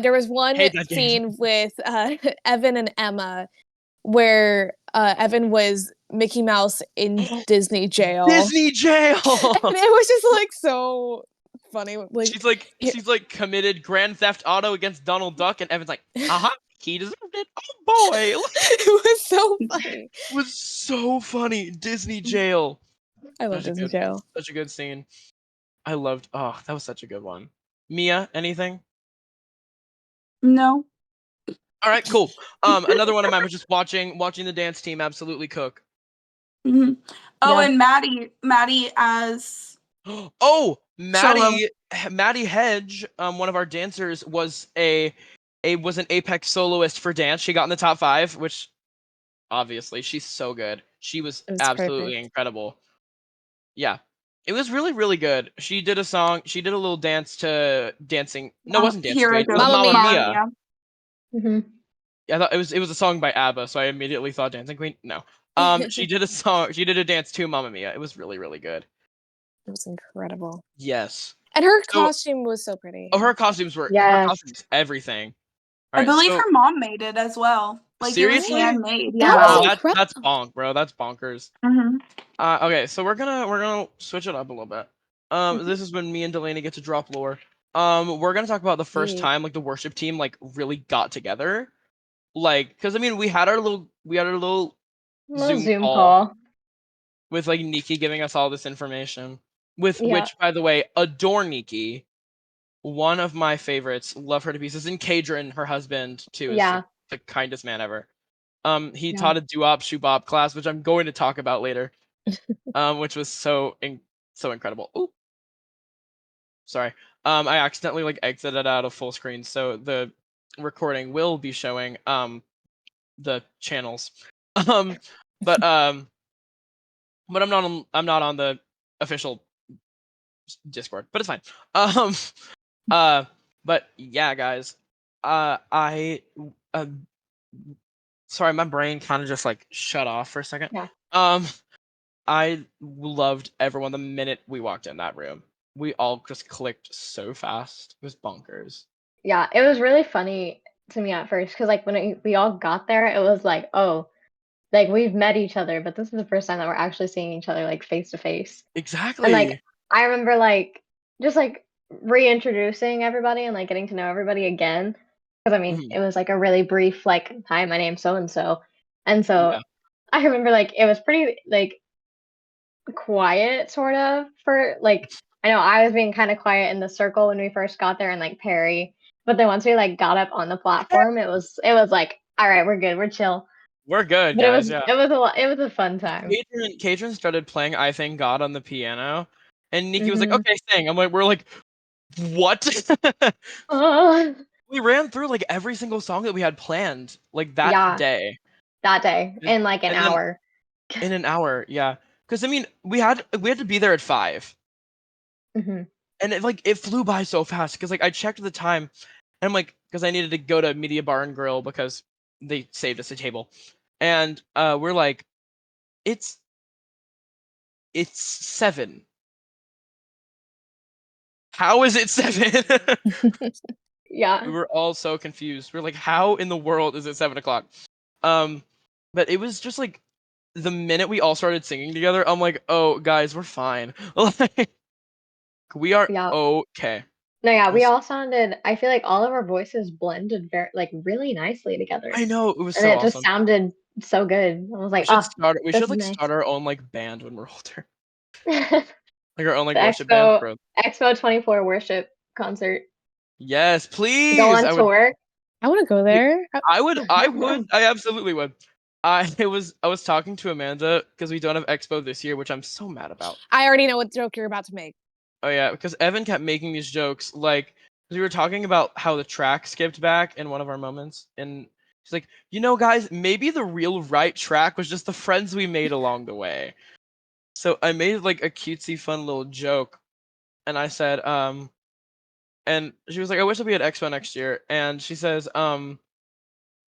There was one Hate scene with Evan and Emma where Evan was Mickey Mouse in Disney jail. Disney jail. And it was just like so funny. Like she's like committed Grand Theft Auto against Donald Duck, and Evan's like, he deserved it. Oh boy, it was so funny. It was so funny. Disney jail. I love Disney jail. Such a good scene. I loved. Oh, that was such a good one. Mia, anything? No. All right, cool. Another one of mine was just watching the dance team absolutely cook. Mm-hmm. Oh, Yeah. and Maddie as Oh, solo. Maddie Hedge, one of our dancers, was an Apex soloist for dance. She got in the top 5, which obviously she's so good. She was It was absolutely perfect. incredible. Yeah. It was really, really good. She did a song. She did a little dance to dancing. No, it wasn't Dancing Hero Queen. It was Go Mamma Mamma Mia. Mia. Hmm. Yeah, I thought it was a song by ABBA, so I immediately thought Dancing Queen. No. She did a song. She did a dance to Mamma Mia. It was really, really good. It was incredible. Yes. And her So, costume was so pretty. her costumes were Yes. everything. I All right, believe so her mom made it as well. Like it was seriously, handmade. That Yeah. was Wow. that's incredible. bonk, bro. That's bonkers. Mm-hmm. Okay, so we're gonna switch it up a little bit. This is when me and Delaney get to drop lore. We're gonna talk about the first Yeah. time like the worship team like really got together. Like, because I mean, we had our little Little Zoom Zoom call call. with like Nikki giving us all this information. With Yeah. which, by the way, adore Nikki. One of my favorites. Love her to pieces. And Kadrin, her husband, too, is Yeah. the kindest man ever. He Yeah. taught a doo-wop shoe-bop class, which I'm going to talk about later. Which was so incredible. Ooh, sorry. I accidentally like exited out of full screen, so the recording will be showing the channels. Um, but um, but I'm not on the official Discord, but it's fine. Um, uh, but yeah, guys, I sorry, my brain kind of just like shut off for a second. Yeah. Um, I loved everyone the minute we walked in that room. We all just clicked so fast. It was bonkers. Yeah. It was really funny to me at first because like when we all got there, it was like, oh, like we've met each other, but this is the first time that we're actually seeing each other like face to face. And like Exactly. I remember like just like reintroducing everybody and like getting to know everybody again. Because I mean, Mhm. it was like a really brief like, hi, my name's so and so. And so Yeah. I remember like it was pretty like quiet sort of for like I know I was being kind of quiet in the circle when we first got there and like Perry. But then once we like got up on the platform, it was like, all right, we're good, we're chill. We're good, But it guys. was Yeah. it was a lot it was a fun time. Kadrian started playing "I Thank God" on the piano, and Nikki was like, Hmm. "Okay, sing." We're like, "What?" Oh, We ran through like every single song that we had planned like that yeah, day, that day in like an and then hour. in an hour, yeah. Because I mean, we had to be there at 5, Hmm. and it flew by so fast. Because like I checked the time, and I'm like, because I needed to go to Media Bar and Grill because they saved us a table, and we're like, it's 7. How is it 7? We Yeah, were all so confused. We're like, how in the world is it 7 o'clock? Um, but it was just like the minute we all started singing together, I'm like, oh guys, we're fine. Like, we are yeah. okay. No, yeah, It we was- all sounded, I feel like all of our voices blended very like really nicely together. I know it was And so it just awesome. sounded so good. I was We like, should oh, start. We this should is like nice. start our own like band when we're older, The like our own like worship band, Expo bro. Expo 24 worship concert. Yes, Go please. on tour. I want to go there. I absolutely would. I was talking to Amanda because we don't have Expo this year, which I'm so mad about. I already know what joke you're about to make. Oh yeah, because Evan kept making these jokes, like 'cause we were talking about how the track skipped back in one of our moments, and she's like, you know, guys, maybe the real right track was just the friends we made along the way. So I made like a cutesy, fun little joke, and I said, and she was like, I wish I'd be at Expo next year, and she says, and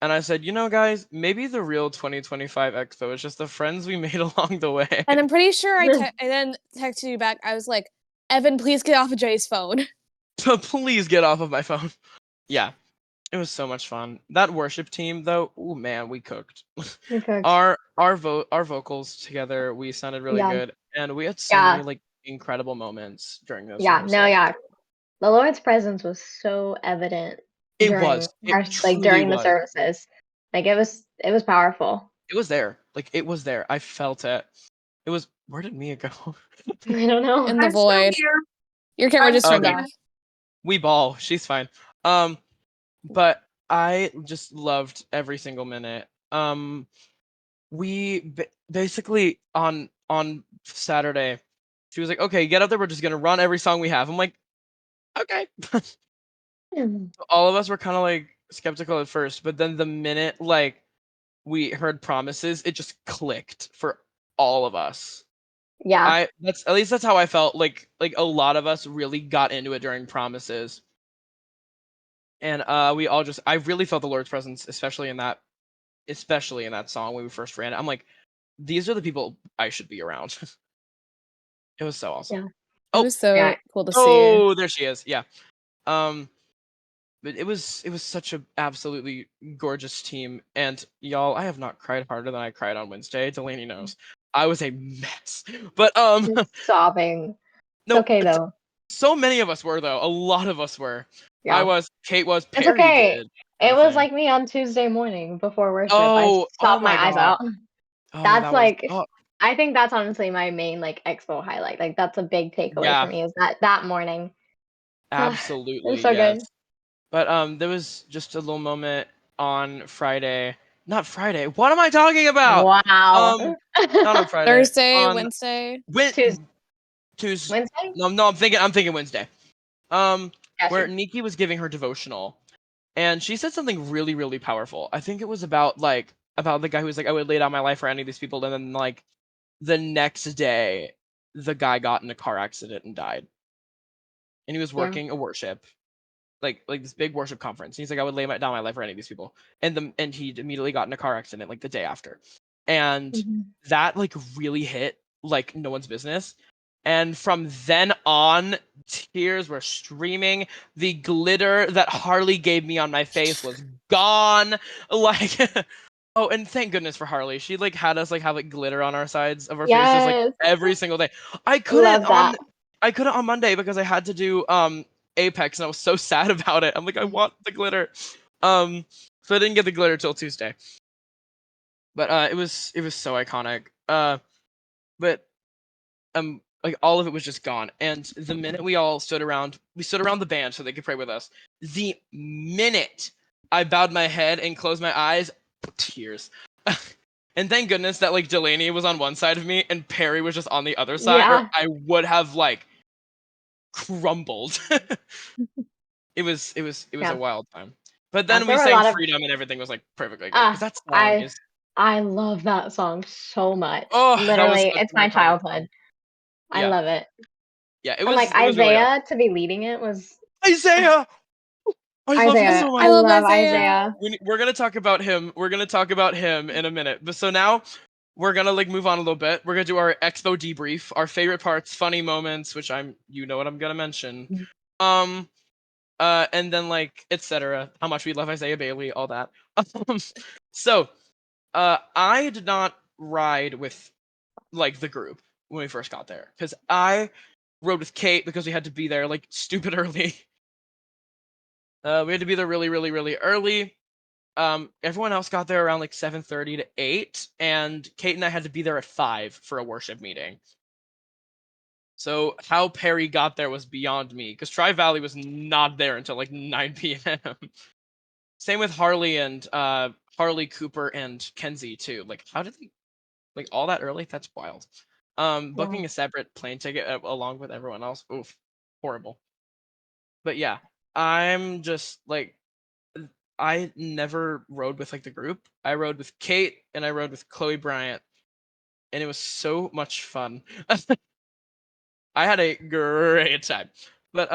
I said, you know, guys, maybe the real 2025 Expo is just the friends we made along the way. And I'm pretty sure I then texted you back. I was like, Evan, please get off of Jay's phone. So please get off of my phone. Yeah. It was so much fun. That worship team, though, oh man, we cooked. We cooked. Our vocals together, we sounded really Yeah. good, and we had so many Yeah. like incredible moments during those Yeah. No, rehearsals. yeah. The Lord's presence was so evident It during was. It our like truly during the was. services. Like it was powerful. It was there. Like it was there. I felt it. It was. Where did Mia go? I don't know. In the I'm still void. here. Your camera just turned Okay. off. We ball. She's fine. But I just loved every single minute. We basically on Saturday, she was like, "Okay, get up there. We're just gonna run every song we have." I'm like, "Okay." All of us were kind of like skeptical at first, but then the minute like we heard Promises, it just clicked for all of us. Yeah. That's at least that's how I felt. Like a lot of us really got into it during Promises, and we all just I really felt the Lord's presence, especially in that song when we first ran it. I'm like, these are the people I should be around. It was so awesome. Yeah. It Oh, was so Yeah. cool to see. oh, there she is. Yeah. But it was such a absolutely gorgeous team, and y'all, I have not cried harder than I cried on Wednesday. Delaney knows. I was a mess, but Just sobbing. It's no, okay though. so many of us were though. A lot of us were. I Yeah. was. Kate was. It's Perry okay. did. It was Everything. like me on Tuesday morning before worship. I Oh, oh sobbed my my eyes god. out. Oh, That's that was. like Oh, I think that's honestly my main like expo highlight. Like that's a big takeaway for yeah, me is that morning. It was absolutely so good. yes. But there was just a little moment on Friday. Not Friday. What am I talking about? Wow. Um, not on Friday. Thursday, On Wednesday. Tuesday, Tuesday. Wednesday? No, I'm thinking Wednesday. Where Gotcha. Nikki was giving her devotional, and she said something really, really powerful. I think it was about the guy who was like, I would lay down my life for any of these people, and then like the next day, the guy got in a car accident and died, and he was Yeah. working a worship, like this big worship conference. And he's like, I would down my life for any of these people, and he immediately got in a car accident like the day after, and Mhm. that like really hit like no one's business. And from then on, tears were streaming. The glitter that Harley gave me on my face was gone. Like, oh, and thank goodness for Harley. She like had us like have like glitter on our sides of our faces like Yes. every single day. I couldn't Love on that. I couldn't on Monday because I had to do Apex and I was so sad about it. I'm like, I want the glitter. So I didn't get the glitter till Tuesday. But it was so iconic. But like all of it was just gone. And the minute we stood around the band so they could pray with us. The minute I bowed my head and closed my eyes, tears. And thank goodness that like Delaney was on one side of me and Perry was just on the other side, or Yeah. I would have like crumbled. It was a Yeah. wild time. But Yeah. then we There were a sang lot of Freedom and everything was like perfectly good because that song I is I love that song so much. that was Literally, such it's an my iconic song. childhood. I Yeah. love it. Yeah, And like it was really awesome. Isaiah to be leading it was Isaiah! I love him Isaiah. so I much. love I love Isaiah. Isaiah. We're gonna talk about him. We're gonna talk about him in a minute. But so now we're gonna like move on a little bit. We're gonna do our expo debrief, our favorite parts, funny moments, which you know what I'm gonna mention. Um and then like etc. How much we love Isaiah Bailey, all that. Um, so I did not ride with like the group when we first got there because I rode with Kate because we had to be there like stupid early. We had to be there really, really, really early. Everyone else got there around like 7:30 to 8, and Kate and I had to be there at 5 for a worship meeting. So how Perry got there was beyond me, because Tri Valley was not there until like 9 p.m. Same with Harley and Harley, Cooper, and Kenzie too. Like, how did they like all that early? That's wild. Yeah. Booking a separate plane ticket along with everyone else. Oof, horrible. But yeah, I'm just like I never rode with like the group. I rode with Kate and I rode with Chloe Bryant, and it was so much fun. I had a great time. But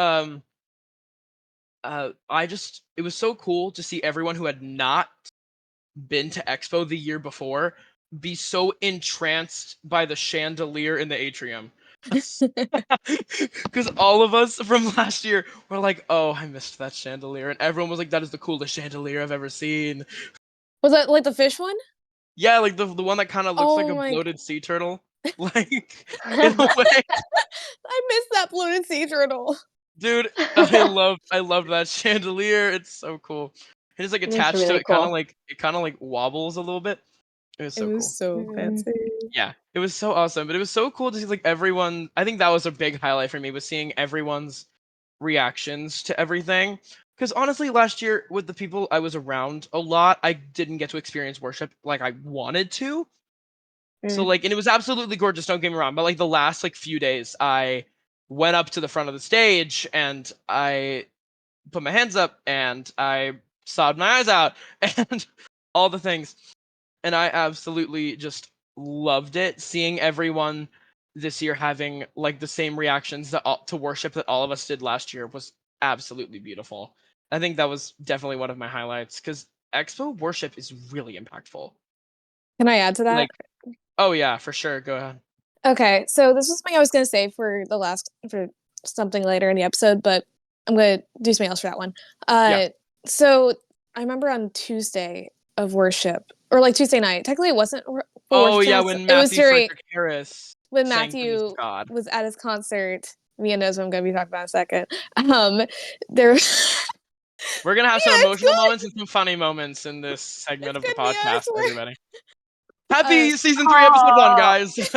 it was so cool to see everyone who had not been to Expo the year before be so entranced by the chandelier in the atrium. Because all of us from last year were like, "Oh, I missed that chandelier," and everyone was like, "That is the coolest chandelier I've ever seen." Was that like the fish one? Yeah, like the one that kind of looks like Oh a my! bloated sea turtle, like in a way. I missed that bloated sea turtle. Dude, I loved that chandelier. It's so cool. It is like It's attached to really it, cool. kind of like wobbles a little bit. It was so It was cool. so fancy. Yeah, it was so awesome. But it was so cool to see like everyone. I think that was a big highlight for me, was seeing everyone's reactions to everything. Because honestly, last year with the people I was around a lot, I didn't get to experience worship like I wanted to. So like, and it was absolutely gorgeous. Don't get me wrong, but like the last like few days, I went up to the front of the stage and I put my hands up and I sobbed my eyes out and all the things. And I absolutely just loved it, seeing everyone this year having like the same reactions to worship that all of us did last year was absolutely beautiful. I think that was definitely one of my highlights, because Expo worship is really impactful. Can I add to that? Like, oh yeah, for sure. Go ahead. Okay, so this is something I was gonna say for something later in the episode, but I'm gonna do something else for that one. Yeah. So I remember on Tuesday of worship, or like Tuesday night. Technically, it wasn't for Oh worship. yeah, Chance. when It was Matthew during Frederick Harris when sang "Praise Matthew God." was at his concert. Mia knows what I'm gonna be talking about in a second. There. We're gonna have some Yeah, it's emotional good. moments and some funny moments in this segment It's of the good, Mia. I podcast, swear. everybody. Happy season 3, episode 1, guys.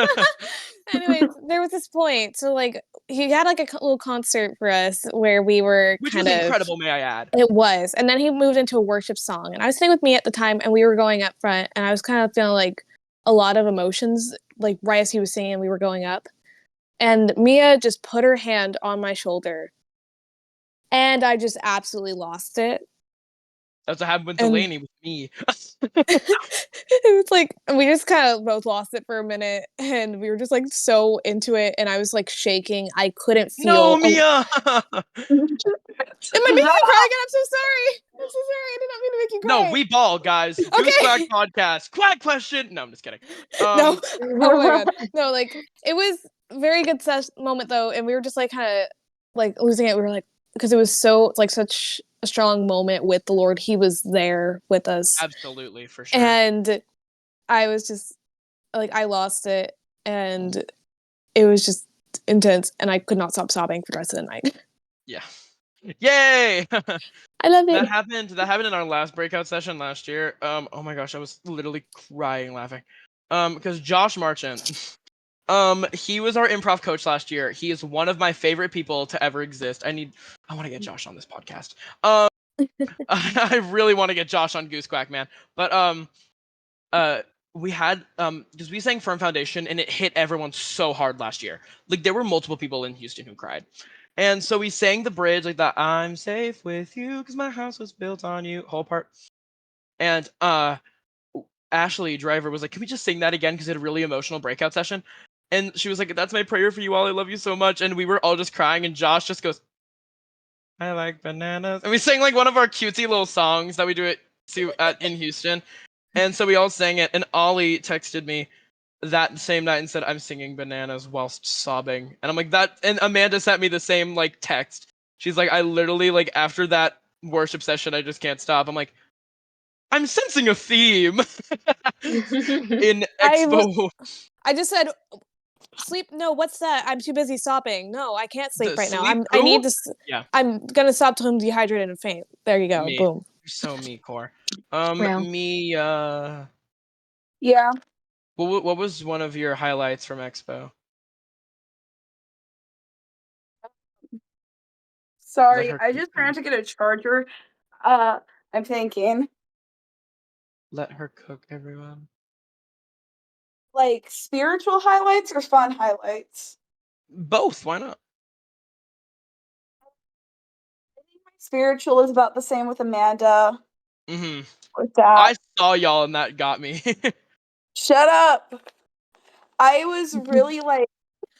Anyways, there was this point. So like he had like a little concert for us where we were Which kind was of incredible, may I add. It was. And then he moved into a worship song. And I was sitting with me at the time and we were going up front and I was kind of feeling like a lot of emotions, like right as he was singing, we were going up. And Mia just put her hand on my shoulder. And I just absolutely lost it. That's what happened with And Delaney with me. it was like we just kind of both lost it for a minute and we were just like so into it and I was like shaking. I couldn't No, feel Mia! Am I making you cry again? I'm so sorry. I'm so sorry. I did not mean to make you No, cry. we ball, guys. Goose Quack Okay. podcast. Quack question. No, I'm just kidding. No. Oh my god. No, like it was a very good moment though, and we were just like kind of like losing it. We were like because it was so like such a strong moment with the Lord. He was there with us. Absolutely, for sure. And I was just like I lost it and it was just intense and I could not stop sobbing for the rest of the night. Yeah. Yay! I love it. That happened in our last breakout session last year. Oh my gosh, I was literally crying laughing. Because Josh Marchant, he was our improv coach last year. He is one of my favorite people to ever exist. I want to get Josh on this podcast. I really want to get Josh on Goose Quack, man. But we had because we sang Firm Foundation and it hit everyone so hard last year. Like there were multiple people in Houston who cried. And so we sang the bridge, like that "I'm safe with you because my house was built on you" whole part. And Ashley Driver was like, "Can we just sing that again?" Because it had a really emotional breakout session. And she was like, "That's my prayer for you all. I love you so much." And we were all just crying. And Josh just goes, "I like bananas." And we sang like one of our cutesy little songs that we do in Houston. And so we all sang it. And Ollie texted me that same night and said, "I'm singing bananas whilst sobbing." And I'm like, that. And Amanda sent me the same like text. She's like, "I literally like after that worship session, I just can't stop." I'm like, I'm sensing a theme in Expo. I just said sleep. No, what's that? I'm too busy sobbing. No, I can't sleep right now. I Who? need to. Yeah. I'm gonna stop till I'm dehydrated and faint. There you go. Me. Boom. You're so me, Core. Wow. Me. Yeah. What was one of your highlights from Expo? Sorry, I just ran to get a charger. I'm thinking. Let her cook, everyone. Like spiritual highlights or fun highlights? Both. Why not? I think my spiritual is about the same with Amanda. Mm-hmm. With that. I saw y'all and that got me. Shut up. I was really like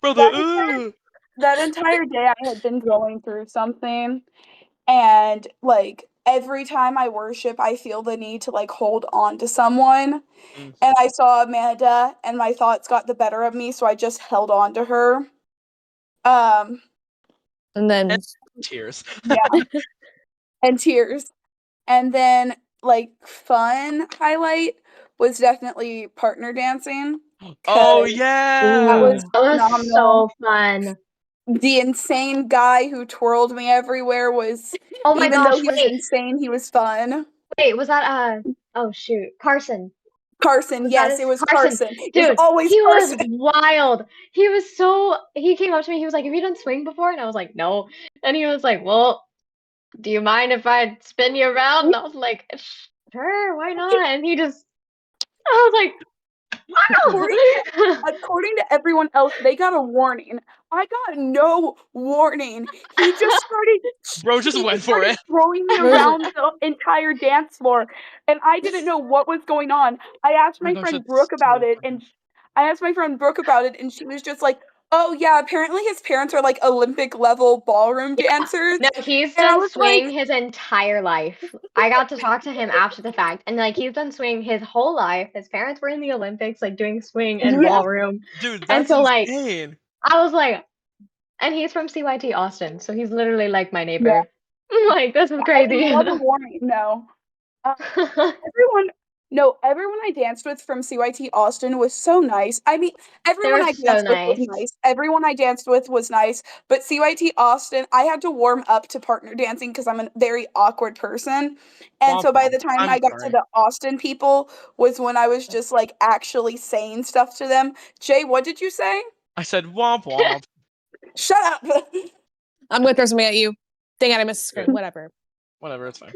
Brother. that entire day I had been going through something and like every time I worship I feel the need to like hold on to someone. Mm. And I saw Amanda and my thoughts got the better of me, so I just held on to her. And then Tears. Yeah. And tears. And then like fun highlight was definitely partner dancing. Oh 'Cause yeah. that was That was phenomenal. so fun. The insane guy who twirled me everywhere was, Oh my even though gosh, he was wait. insane, he was fun. Wait, was that oh shoot, Carson. Carson, yes, it was Carson. Dude, it was always he Carson. was wild. He came up to me, he was like, have you done swing before? And I was like, no. And he was like, well, do you mind if I spin you around? And I was like, sure, why not? And I was like, wow. According to everyone else, they got a warning. I got no warning. He just started. Bro just went for it. Throwing me around the entire dance floor, and I didn't know what was going on. I asked my friend Brooke about it, and she was just like, "Oh yeah, apparently his parents are like Olympic level ballroom dancers." No, he's done swing his entire life. I got to talk to him after the fact, and like he's done swing his whole life. His parents were in the Olympics, like doing swing and ballroom. Dude, that's and so insane. Like, I was like, and he's from CYT Austin, so he's literally like my neighbor. Yeah. Like, this is crazy. I love a warning. No. Everyone I danced with from CYT Austin was so nice. I mean, everyone I danced with was nice. Everyone I danced with was nice, but CYT Austin, I had to warm up to partner dancing because I'm a very awkward person. And so by the time I got to the Austin people was when I was just like actually saying stuff to them. Jay, what did you say? I said womp womp. Shut up. I'm gonna throw something at you. Dang it, I missed the script. Whatever, it's fine.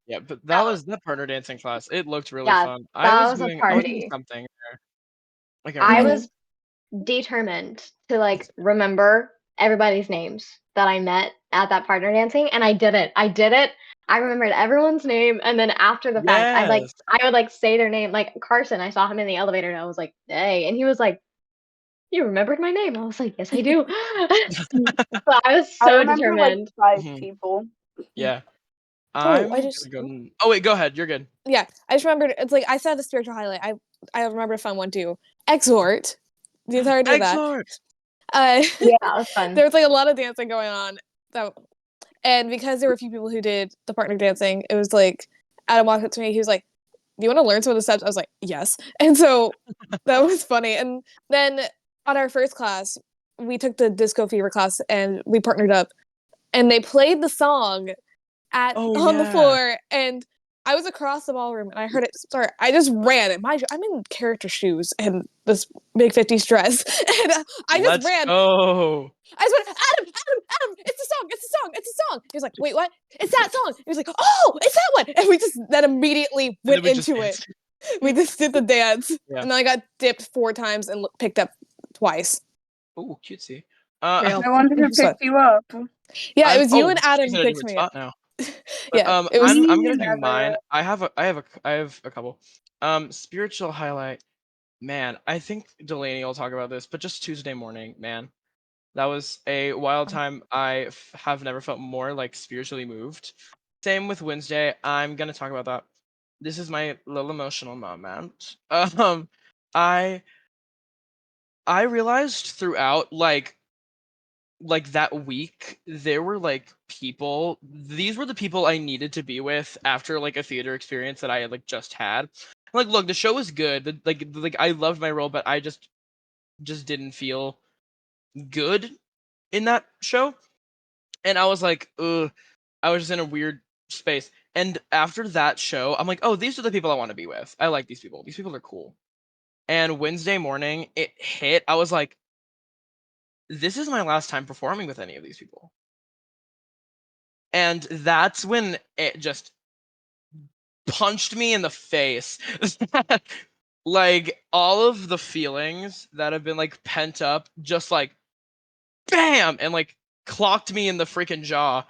Yeah, but that was the partner dancing class. It looked really fun. I was doing something there. I was determined to like remember everybody's names that I met at that partner dancing, and I did it. I remembered everyone's name, and then after the fact, I would like say their name. Like Carson, I saw him in the elevator, and I was like, "Hey," and he was like, "You remembered my name?" I was like, "Yes, I do." But I was so determined. Like 5 people. Yeah. Oh wait, go ahead. You're good. Yeah, I just remembered. It's like I said the spiritual highlight. I remember a fun one too. Exhort. The entirety of that. Yeah, that was fun. There was like a lot of dancing going on. And because there were a few people who did the partner dancing, it was like Adam walked up to me. He was like, "Do you want to learn some of the steps?" I was like, "Yes." And so that was funny. And then on our first class, we took the disco fever class and we partnered up, and they played the song on the floor, and I was across the ballroom and I heard it start. I just ran. And mind you, I'm in character shoes and this big 50s dress, and I just ran. Oh! I just went, Adam, it's a song. He was like, wait, what? It's that song. He was like, oh, it's that one. And we just then immediately went into it. We just did the dance, and then I got dipped 4 times and picked up twice. Oh, cutesy. I wanted to pick you up. Yeah, it was you and Adam who picked me up. Now. Yeah, it was. I'm gonna do mine. I have a couple. Spiritual highlight. Man, I think Delaney will talk about this, but just Tuesday morning, man, that was a wild time. I have never felt more like spiritually moved. Same with Wednesday. I'm gonna talk about that. This is my little emotional moment. I realized throughout like that week there were like people. These were the people I needed to be with after like a theater experience that I had like just had. Like, look, the show was good. Like I loved my role, but I just didn't feel good in that show. And I was like, ugh, I was just in a weird space. And after that show, I'm like, oh, these are the people I want to be with. I like these people. These people are cool. And Wednesday morning, it hit. I was like, this is my last time performing with any of these people. And that's when it just punched me in the face. Like, all of the feelings that have been like pent up, just like, bam! And like clocked me in the freaking jaw.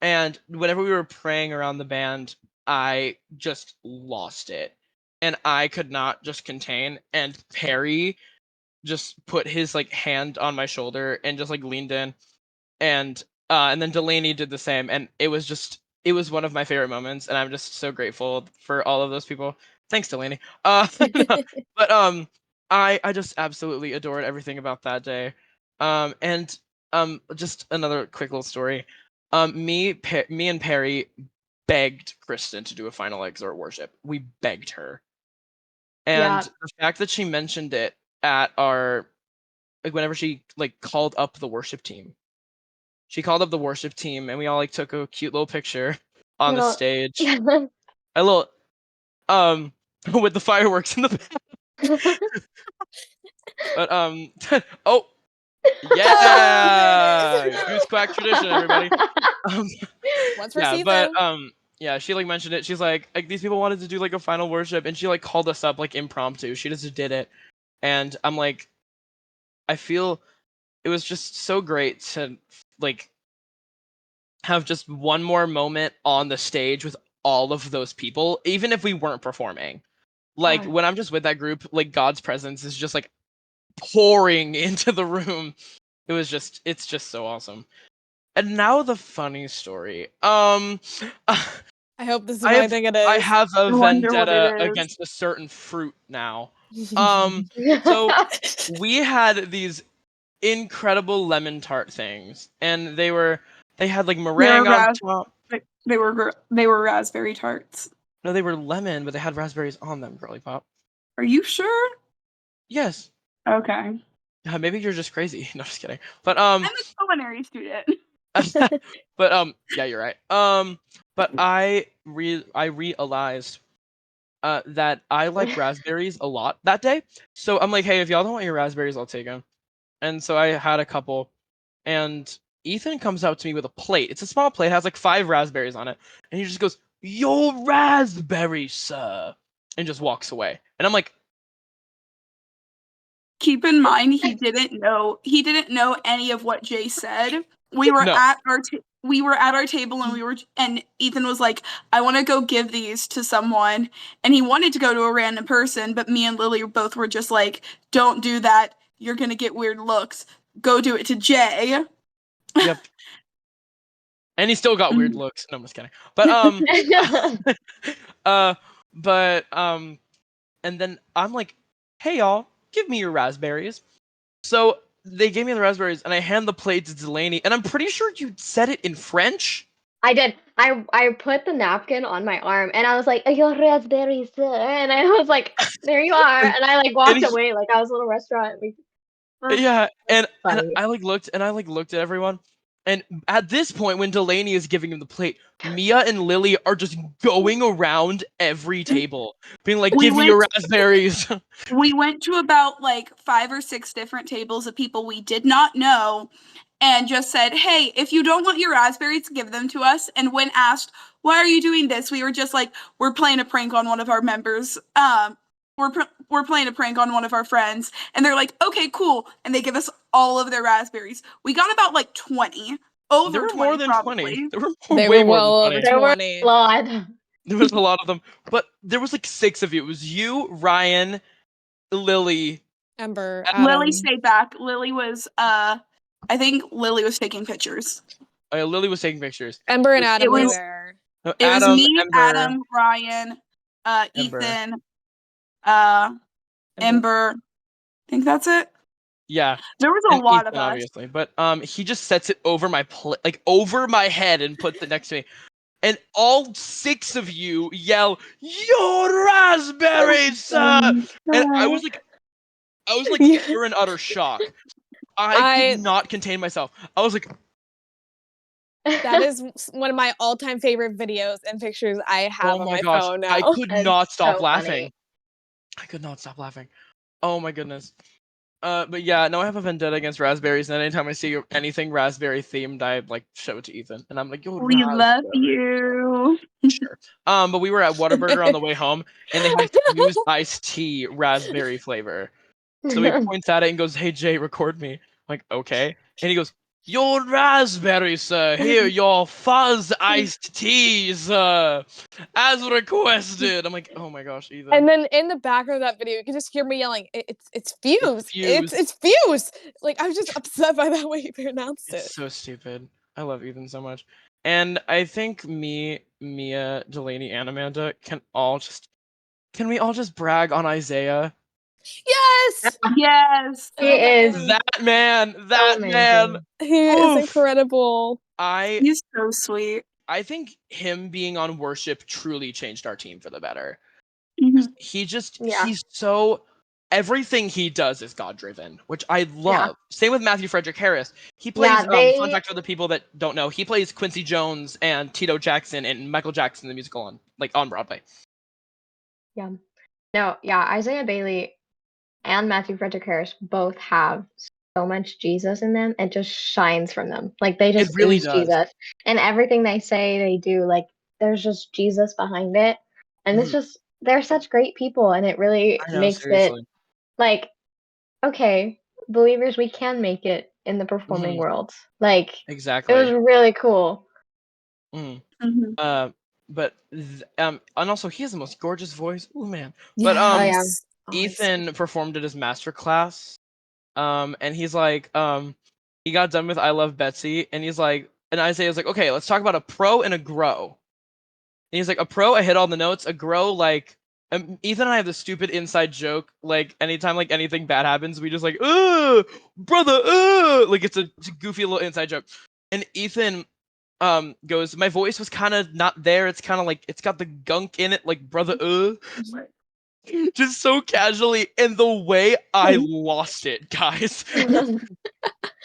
And whenever we were praying around the band, I just lost it. And I could not just contain. And Perry just put his like hand on my shoulder and just like leaned in. And then Delaney did the same. And it was one of my favorite moments. And I'm just so grateful for all of those people. Thanks, Delaney. But I just absolutely adored everything about that day. And just another quick little story. Me and Perry begged Kristen to do a final exhort worship. We begged her. And the fact that she mentioned it at our, like, whenever she like called up the worship team. She called up the worship team and we all like took a cute little picture on the stage. A little with the fireworks in the back. But oh yeah, goose quack tradition, everybody. Once per Yeah, season. but yeah, she like mentioned it. She's like these people wanted to do like a final worship, and she like called us up like impromptu. She just did it, and I'm like, I feel it was just so great to like have just one more moment on the stage with all of those people, even if we weren't performing. Like when I'm just with that group, like God's presence is just like pouring into the room. It's just so awesome. And now the funny story. I hope this is what I think it is. I have a I wonder what vendetta it is. against a certain fruit now. So we had these incredible lemon tart things, and they had like meringue on top. They were raspberry tarts. No, they were lemon, but they had raspberries on them, Girly Pop. Are you sure? Yes. Okay. Maybe you're just crazy. No, just kidding. But I'm a culinary student. but yeah, you're right. But I realized that I like raspberries a lot that day. So I'm like, hey, if y'all don't want your raspberries, I'll take them. And so I had a couple, and Ethan comes out to me with a plate. It's a small plate, has like 5 raspberries on it, and he just goes, "Your raspberries, sir," and just walks away. And I'm like, keep in mind he didn't know any of what Jay said. We were no. at our table and Ethan was like, I want to go give these to someone, and he wanted to go to a random person, but me and Lily both were just like, don't do that, you're gonna get weird looks, go do it to Jay. Yep. And he still got weird looks. No, I'm just kidding. But and then I'm like, hey y'all, give me your raspberries. So they gave me the raspberries, and I hand the plate to Delaney, and I'm pretty sure you said it in French. I did. I put the napkin on my arm, and I was like, "Your raspberries," and I was like, "There you are," and I like walked away like I was a little restaurant. Yeah, and Funny. I looked at everyone, and at this point when Delaney is giving him the plate, Mia and Lily are just going around every table, being like, "Give me your raspberries." We went to about like 5 or 6 different tables of people we did not know, and just said, hey, if you don't want your raspberries, give them to us. And when asked, why are you doing this? We were just like, we're playing a prank on one of our members. We're playing a prank on one of our friends. And they're like, okay, cool. And they give us all of their raspberries. We got about like 20. There were 20, more than probably. 20. There were They way were more well than 20. over There were 20. a lot. There was a lot of them, but there was like 6 of you. It was you, Ryan, Lily, Ember, Lily Adam. stayed back. Lily was I think Lily was taking pictures. Lily was taking pictures. Ember and Adam were was- there. No, It was Adam, me, Ember, Adam, Ryan, Ember. Ethan, Ember. I think that's it. Yeah. There was a lot of us. Obviously, but he just sets it over my over my head and puts it next to me. And all 6 of you yell, "Your raspberries, sir!" And I was like pure and utter shock. I could not contain myself. I was like, that is one of my all-time favorite videos and pictures I have on my phone now. I could not stop so laughing. funny. I could not stop laughing. Oh my goodness. But yeah, no, I have a vendetta against raspberries, and anytime I see anything raspberry themed, I like show it to Ethan, and I'm like, "Yo, We love you." Sure. But we were at Whataburger on the way home, and they had Fused iced tea raspberry flavor. So he points at it and goes, "Hey Jay, record me." I'm like, okay. And he goes, "Your raspberries, sir. Here, your fuzz iced teas, as requested." I'm like, oh my gosh, Ethan. And then in the background of that video, you can just hear me yelling, "It's Fuse! It's Fuse!" Like I was just upset by the way you pronounced it. It's so stupid. I love Ethan so much. And I think me, Mia, Delaney, and Amanda can we all just brag on Isaiah? Yes! Yes. He is That man. He is incredible. He's so sweet. I think him being on worship truly changed our team for the better. Mm-hmm. He's so everything he does is God driven, which I love. Yeah. Same with Matthew Frederick Harris. He plays fun fact for the people that don't know, he plays Quincy Jones and Tito Jackson and Michael Jackson the musical on Broadway. Yeah. No, yeah, Isaiah Bailey and Matthew Frederick Harris both have so much Jesus in them. It just shines from them. Like they just really ooze does. Jesus. And everything they say, they do, like there's just Jesus behind it. And it's just they're such great people, and it really I know, makes it seriously. like, okay, believers, we can make it in the performing world. Like it was Exactly. really cool. But and also he has the most gorgeous voice. Ooh, man. Yes. But Oh yeah. Ethan performed at his master class. And he's like, he got done with I Love Betsy, and he's like, and Isaiah's like, okay, let's talk about a pro and a grow. And he's like, a pro, I hit all the notes. A grow, like, Ethan and I have this stupid inside joke. Like, anytime like anything bad happens, we just like, brother, like it's a goofy little inside joke. And Ethan goes, my voice was kind of not there. It's kind of like it's got the gunk in it, like brother, just so casually. And the way I lost it, guys,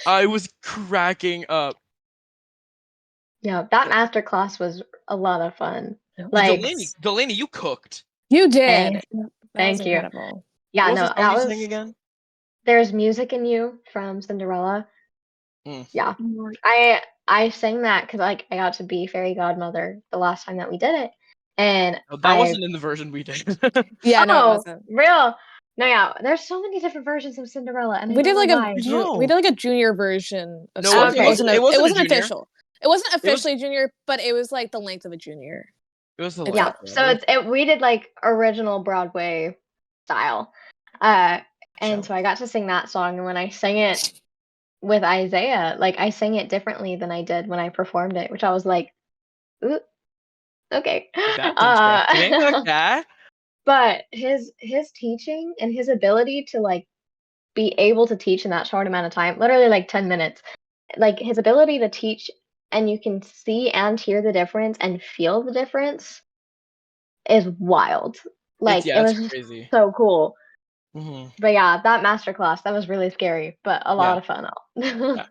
I was cracking up. Yeah, that master class was a lot of fun. Hey, Like, Delaney, you cooked. You did. thank, That was thank you. incredible. Yeah, What was no, the song that you sang was. again? There's Music in You from Cinderella. Mm. Yeah, I sang that because like I got to be fairy godmother the last time that we did it, and Oh, that wasn't in the version we did. Yeah, no, it wasn't. real. No, yeah, there's so many different versions of Cinderella, and I We did don't know like why. we did like a junior version of No, Cinderella. Okay. it wasn't a junior. Official. It wasn't It was- officially junior, but it was like the length of a junior. It was the Yeah, last so we did like original Broadway style, and so I got to sing that song, and when I sang it with Isaiah, like I sang it differently than I did when I performed it, which I was like, ooh, okay. That's interesting. Okay. But his teaching and his ability to like be able to teach in that short amount of time, literally like 10 minutes, like his ability to teach and you can see and hear the difference and feel the difference is wild. Like it It's was just crazy. so cool. Mm-hmm. But yeah, that master class, that was really scary, but a lot of fun. Yeah.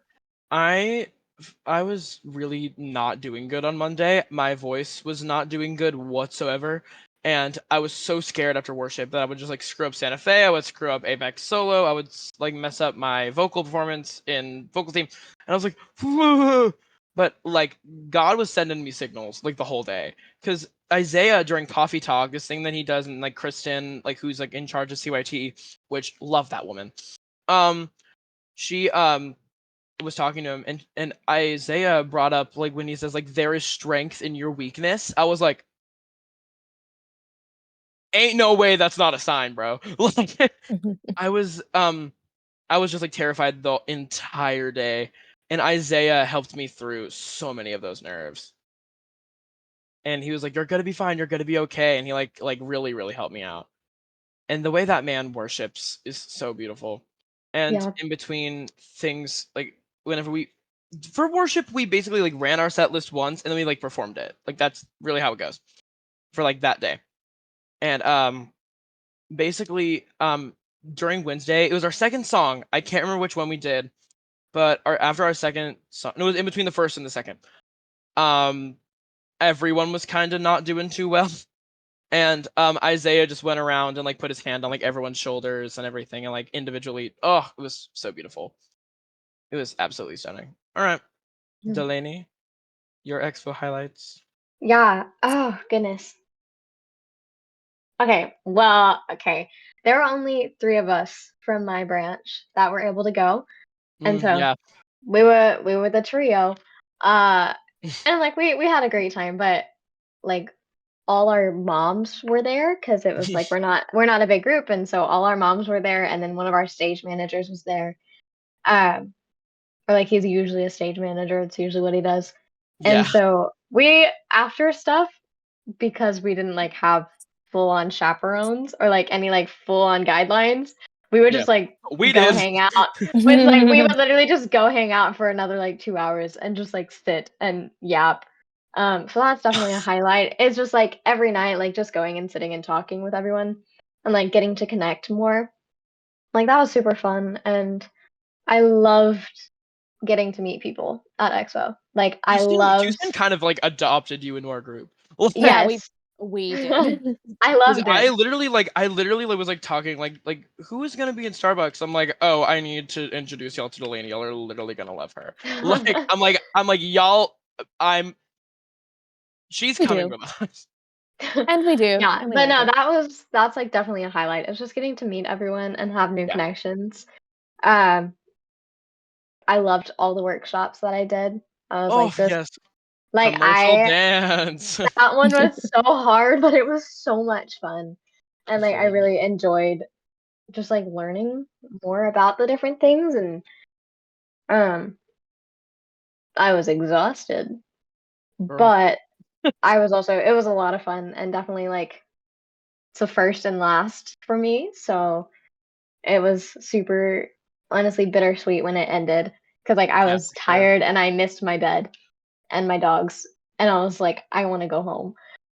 I was really not doing good on Monday. My voice was not doing good whatsoever. And I was so scared after worship that I would just like screw up Santa Fe, I would screw up Apex Solo, I would like mess up my vocal performance in vocal team. And I was like, whoa. But like God was sending me signals like the whole day. Because Isaiah during Coffee Talk, this thing that he does, and like Kristen, like who's like in charge of CYT, which love that woman. She was talking to him, and Isaiah brought up like when he says like there is strength in your weakness. I was like, ain't no way that's not a sign, bro. Like I was just like terrified the entire day, and Isaiah helped me through so many of those nerves. And he was like, you're gonna be fine, you're gonna be okay, and he like really helped me out. And the way that man worships is so beautiful. And Yeah. in between things, like whenever for worship, we basically like ran our set list once and then we like performed it. Like that's really how it goes for like that day. And basically during Wednesday, it was our second song. I can't remember which one we did, but after our second song, no, it was in between the first and the second. Everyone was kind of not doing too well. And Isaiah just went around and like put his hand on like everyone's shoulders and everything, and like individually, oh, it was so beautiful. It was absolutely stunning. All right, Delaney, your expo highlights. Yeah. Oh goodness. Okay. Well, okay. There were only 3 of us from my branch that were able to go, and so Yeah. we were the trio. And like we had a great time, but like all our moms were there because it was like we're not a big group, and so all our moms were there, and then one of our stage managers was there. Or like he's usually a stage manager. It's usually what he does. Yeah. And so we after stuff, because we didn't like have full on chaperones or like any like full on guidelines, we would just like We go did. hang out. Which like we would literally just go hang out for another like 2 hours and just like sit and yap. So that's definitely a highlight. It's just like every night, like just going and sitting and talking with everyone and like getting to connect more. Like that was super fun, and I loved getting to meet people at Expo. Like I loved. Houston kind of like adopted you into our group. Yeah, we Yes. We did. I loved I it. literally was like talking like who is gonna be in Starbucks? I'm like, oh, I need to introduce y'all to Delaney. Y'all are literally gonna love her. Like I'm like y'all. She's We coming do. with us. And we do. Yeah, And we but no, like it. that's like definitely a highlight. It was just getting to meet everyone and have new Yeah. connections. Um, I loved all the workshops that I did. I was Oh like, this, yes, like commercial dance. that one was so hard, but it was so much fun, and like I really enjoyed just like learning more about the different things, and I was exhausted, but I was also, it was a lot of fun and definitely like it's the first and last for me, so it was super honestly bittersweet when it ended because like I Yeah, was for sure. tired and I missed my bed and my dogs, and I was like, I want to go home,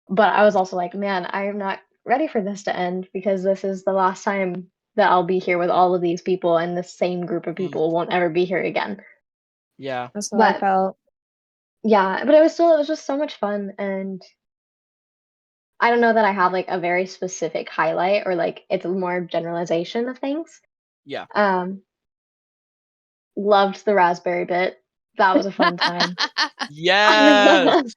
but I was also like, man, I am not ready for this to end because this is the last time that I'll be here with all of these people, and the same group of people won't ever be here again. Yeah. That's what I But felt. yeah, but it was just so much fun, and I don't know that I have like a very specific highlight or like it's more generalization of things. Yeah. Loved the raspberry bit. That was a fun time. Yes.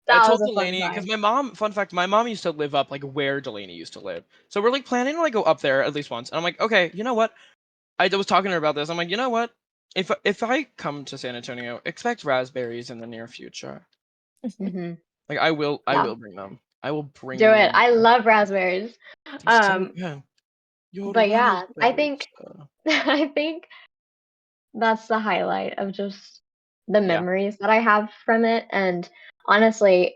I That was told a fun Delaney because time. my mom. Fun fact: my mom used to live up like where Delaney used to live. So we're like planning to like go up there at least once. And I'm like, okay, you know what? I was talking to her about this. I'm like, you know what? If I come to San Antonio, expect raspberries in the near future. Hmm. Like I will Yeah, bring them. I will bring do it. them. I love raspberries. They're so Um, good. Your but yeah, I raspberries. think I think that's the highlight of just the Yeah. memories that I have from it. And honestly,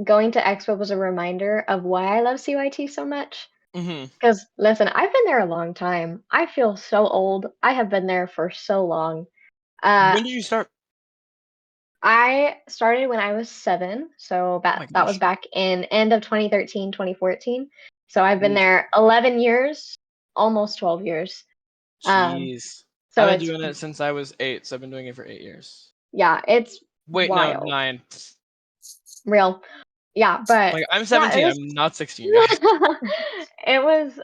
going to Expo was a reminder of why I love CYT so much. Mm-hmm. Because listen, I've been there a long time. I feel so old. I have been there for so long. Uh, When did you start? I started when I was 7, so Oh my that was gosh. back in end of 2013, 2014. So I've been Jeez. there 11 years, almost 12 years. Um, Jeez. I've so been it's doing it since I was 8, so I've been doing it for 8 years. yeah, it's Wait, no, wild, 9. real. Yeah, but Like I'm yeah, 17. I'm not 16, guys. it was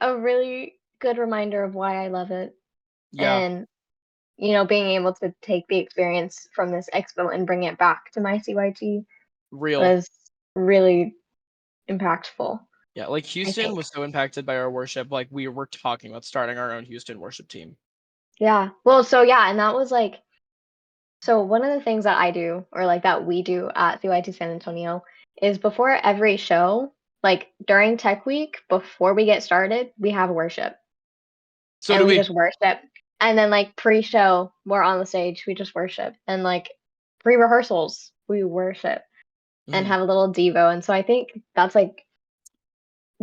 a really good reminder of why I love it, Yeah, and being able to take the experience from this expo and bring it back to my CYT real. was really impactful, Yeah, like I Houston think. was so impacted by our worship. Like we were talking about starting our own Houston worship team. Yeah. Well, so yeah, and that was like, so one of the things that I do, or like that we do at CYT San Antonio, is before every show, like during Tech Week, before we get started, we have worship. So do And we we. just worship. And then like pre-show, we're on the stage, we just worship. And like pre-rehearsals, we worship and Mhm. have a little Devo. And so I think that's like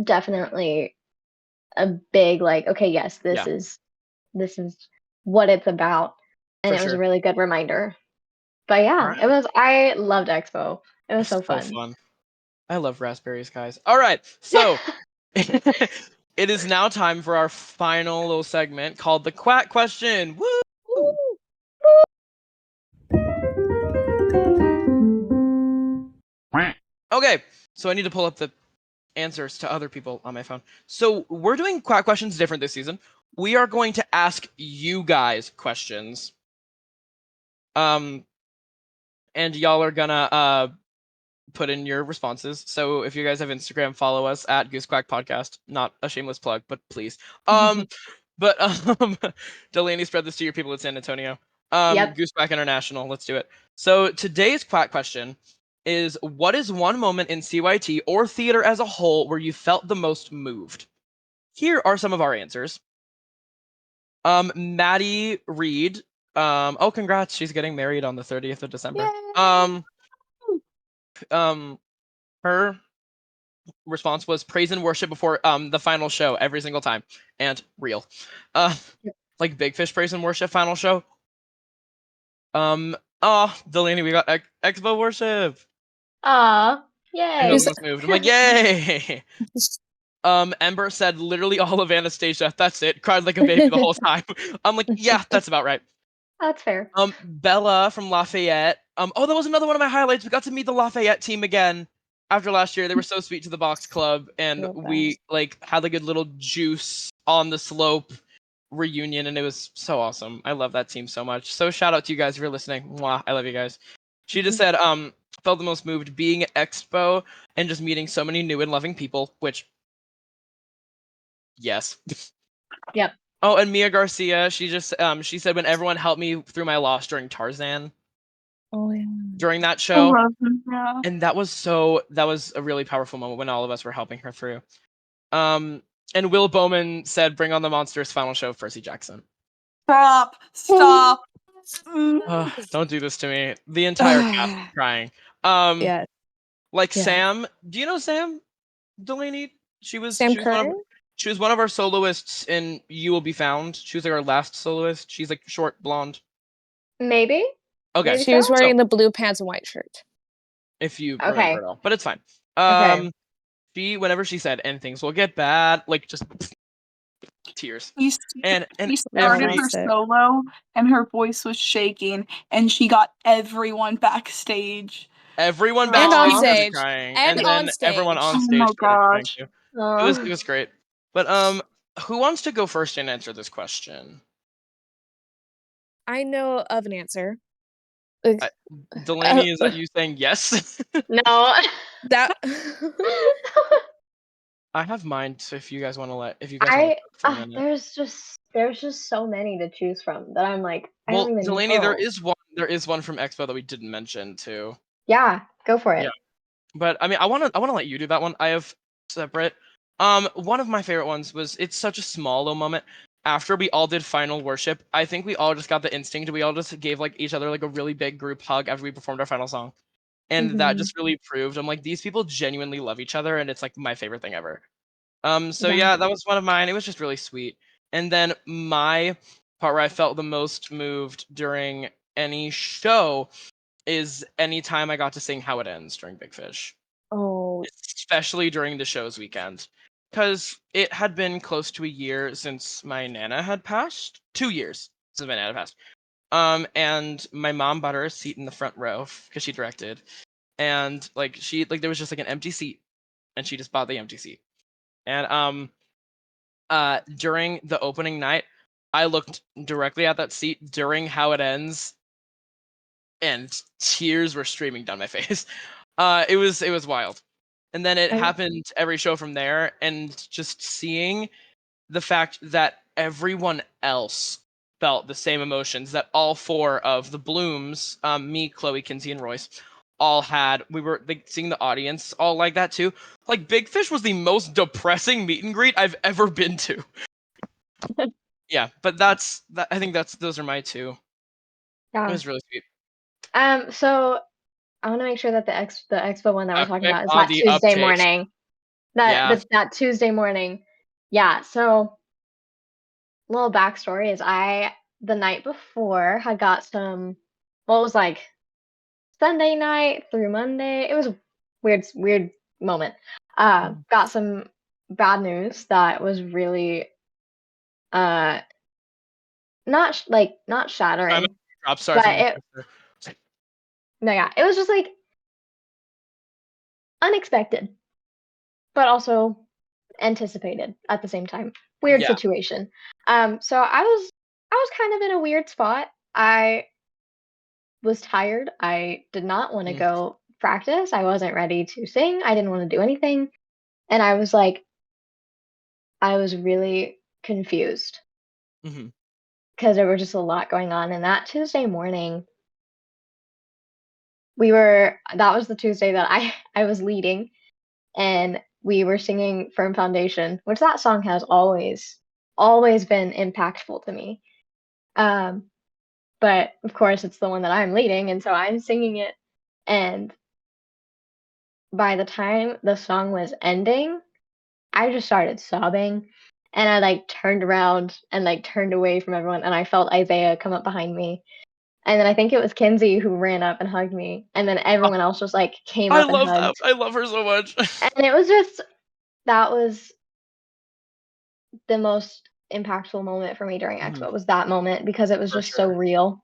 definitely a big like, okay, yes, Yeah, this is what it's about. And for it was a sure. really good reminder. But All yeah, right. I loved Expo. It was It's so so fun. fun. I love raspberries, guys. All right. So it is now time for our final little segment called the Quack Question. Woo! Okay. So I need to pull up the answers to other people on my phone. So we're doing Quack Questions different this season. We are going to ask you guys questions. And y'all are gonna put in your responses. So if you guys have Instagram, follow us at Goosequack Podcast. Not a shameless plug, but please. But Delaney, spread this to your people in San Antonio. Yep. Goosequack International. Let's do it. So today's Quack question is: what is one moment in CYT or theater as a whole where you felt the most moved? Here are some of our answers. Maddie Reed. Oh, congrats! She's getting married on the 30th of December. Yay! Her response was praise and worship before the final show every single time, and real. Uh, like Big Fish praise and worship final show. Oh, Delaney, we got Expo worship. Aw, I felt the yay. most moved. I'm like, yay. Ember said literally all of Anastasia. That's it. Cried like a baby the whole time. I'm like, yeah, that's about right. That's fair. Bella from Lafayette. Oh, that was another one of my highlights. We got to meet the Lafayette team again. after last year, they were so sweet to the box club, and we like had like a little juice on the slope reunion, and it was so awesome. I love that team so much. So shout out to you guys if you're listening. Mwah, I love you guys. She just said, felt the most moved being at Expo and just meeting so many new and loving people, which, yes. Yep. Oh, and Mia Garcia, she just, she said when everyone helped me through my loss during Tarzan. Oh yeah. During that I show. love them, yeah. And that was a really powerful moment when all of us were helping her through. And Will Bowman said, "Bring on the Monsters" final show of Percy Jackson. Stop. Don't do this to me. The entire cast is crying. Yeah. Like Yeah. Sam. Do you know Sam Delaney? She was Sam one of our soloists in You Will Be Found. She was like our last soloist. She's like short, blonde. Maybe. Okay. Maybe She was so? wearing the blue pants and white shirt. If you remember it all, but it's fine. Okay. She, whenever she said, "And things will get bad," like just tears. She And started every her solo, and her voice was shaking, and she got everyone backstage. Everyone And backstage on started stage. crying, And and on then everyone on Oh stage my started crying gosh. too. It was great. But who wants to go first and answer this question? I know of an answer. Delaney, is that you saying yes? No. That I have mine, so if you guys want to talk for a minute. there's just so many to choose from that I'm like, I Well, don't even Delaney, know. there is one from Expo that we didn't mention too. Yeah, go for it. Yeah. But I mean, I want to let you do that one. I have separate. One of my favorite ones was, it's such a small little moment. After we all did final worship, I think we all just got the instinct. We all just gave like each other like a really big group hug after we performed our final song, and that just really proved I'm like, these people genuinely love each other, and it's like my favorite thing ever. So yeah, that was one of mine. It was just really sweet. And then my part where I felt the most moved during any show is anytime I got to sing How It Ends during Big Fish. Oh. Especially during the show's weekend. Because it had been close to a year since my Nana had passed. 2 years since my Nana passed. And my mom bought her a seat in the front row because she directed. And like there was just like an empty seat. And she just bought the empty seat. And during the opening night, I looked directly at that seat during How It Ends, and tears were streaming down my face. It was wild. And then it happened every show from there, and just seeing the fact that everyone else felt the same emotions that all four of the Blooms, me, Chloe, Kinsey, and Royce, all had. We were like seeing the audience all like that too. Like Big Fish was the most depressing meet and greet I've ever been to. Yeah, but I think those are my two. Yeah. It was really sweet. So I want to make sure that the expo one that we're talking about is on that the Tuesday uptake. morning. That Tuesday morning. Yeah. So little backstory is the night before had got some. Well, it was like Sunday night through Monday. It was a weird moment. Got some bad news that was really not shattering. No, yeah, it was just like unexpected, but also anticipated at the same time. Weird situation. So I was kind of in a weird spot. I was tired. I did not want to go practice. I wasn't ready to sing. I didn't want to do anything. And I was really confused. Because there was just a lot going on. And that Tuesday morning, that was the Tuesday that I was leading, and we were singing Firm Foundation, which that song has always been impactful to me. But of course it's the one that I'm leading, and so I'm singing it, and by the time the song was ending, I just started sobbing, and I like turned around and like turned away from everyone, and I felt Isaiah come up behind me. And then I think it was Kinsey who ran up and hugged me, and then everyone else just like came up and hugged. I love her so much. And it was that was the most impactful moment for me during Expo, was that moment, because it was just so real.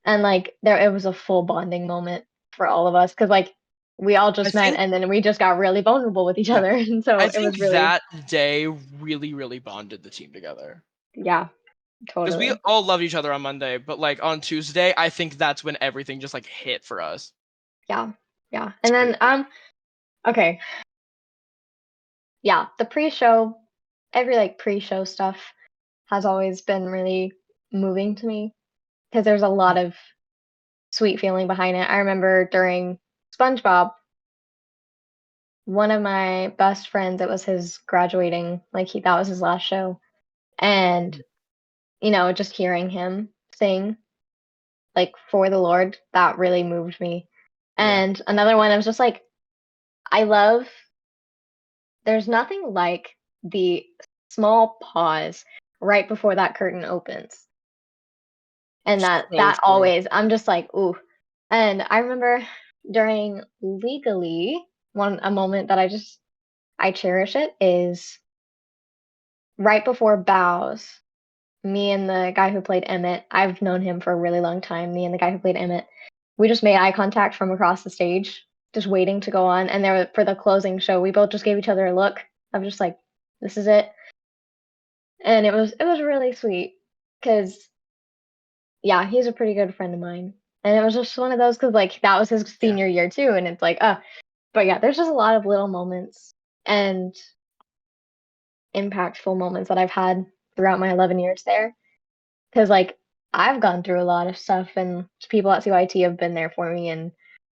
And like it was a full bonding moment for all of us, because like we all just met, and then we just got really vulnerable with each other, and so I it was think really that day really, really bonded the team together. yeah, Because totally. we all loved each other on Monday, but like on Tuesday, I think that's when everything just like hit for us. Yeah, yeah, and then okay, yeah, the pre-show, every like pre-show stuff has always been really moving to me because there's a lot of sweet feeling behind it. I remember during SpongeBob, one of my best friends, it was his graduating, like that was his last show, and just hearing him sing like for the Lord, that really moved me. Yeah. And another one, I was just like, I love. There's nothing like the small pause right before that curtain opens. And that So that true. always, I'm just like, ooh. And I remember during Legally, a moment that I cherish it is right before bows. Me and the guy who played Emmett, I've known him for a really long time. Me and the guy who played Emmett, we just made eye contact from across the stage, just waiting to go on. And there for the closing show, we both just gave each other a look. I was just like, this is it. And it was really sweet because yeah, he's a pretty good friend of mine. And it was just one of those because like that was his senior year too, and it's like, but yeah, there's just a lot of little moments and impactful moments that I've had throughout my 11 years there. Because like I've gone through a lot of stuff, and people at CYT have been there for me. And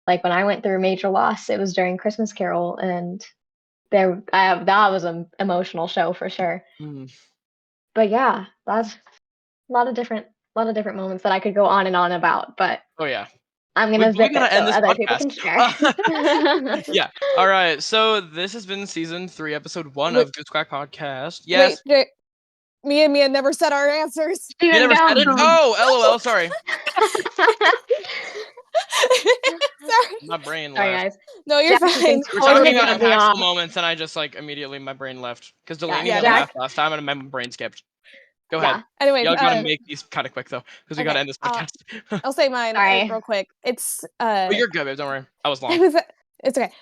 like when I went through a major loss, it was during Christmas Carol, and that was an emotional show for sure. Mm. But yeah, that's a lot of different moments that I could go on and on about. But Oh yeah. I'm gonna zip it so end this other people podcast. can share. Yeah. All right. So this has been season 3, episode 1 Wait. of Goose Quack Podcast. Yes. Wait, me and Mia never said our answers. You never said it? Oh, LOL. Sorry. Sorry. My brain Sorry, left. guys. No, you're Jack, you can fine. We're totally talking about cut me impactful off. moments, and I just like immediately my brain left because Delaney Yeah, went Jack- last last time, and my brain skipped. Go Yeah. ahead. Anyways, Y'all gotta make these kind of quick though, because we gotta okay, end this podcast. I'll say mine Sorry. real quick. It's But you're good, babe. Don't worry. I was long. it's okay.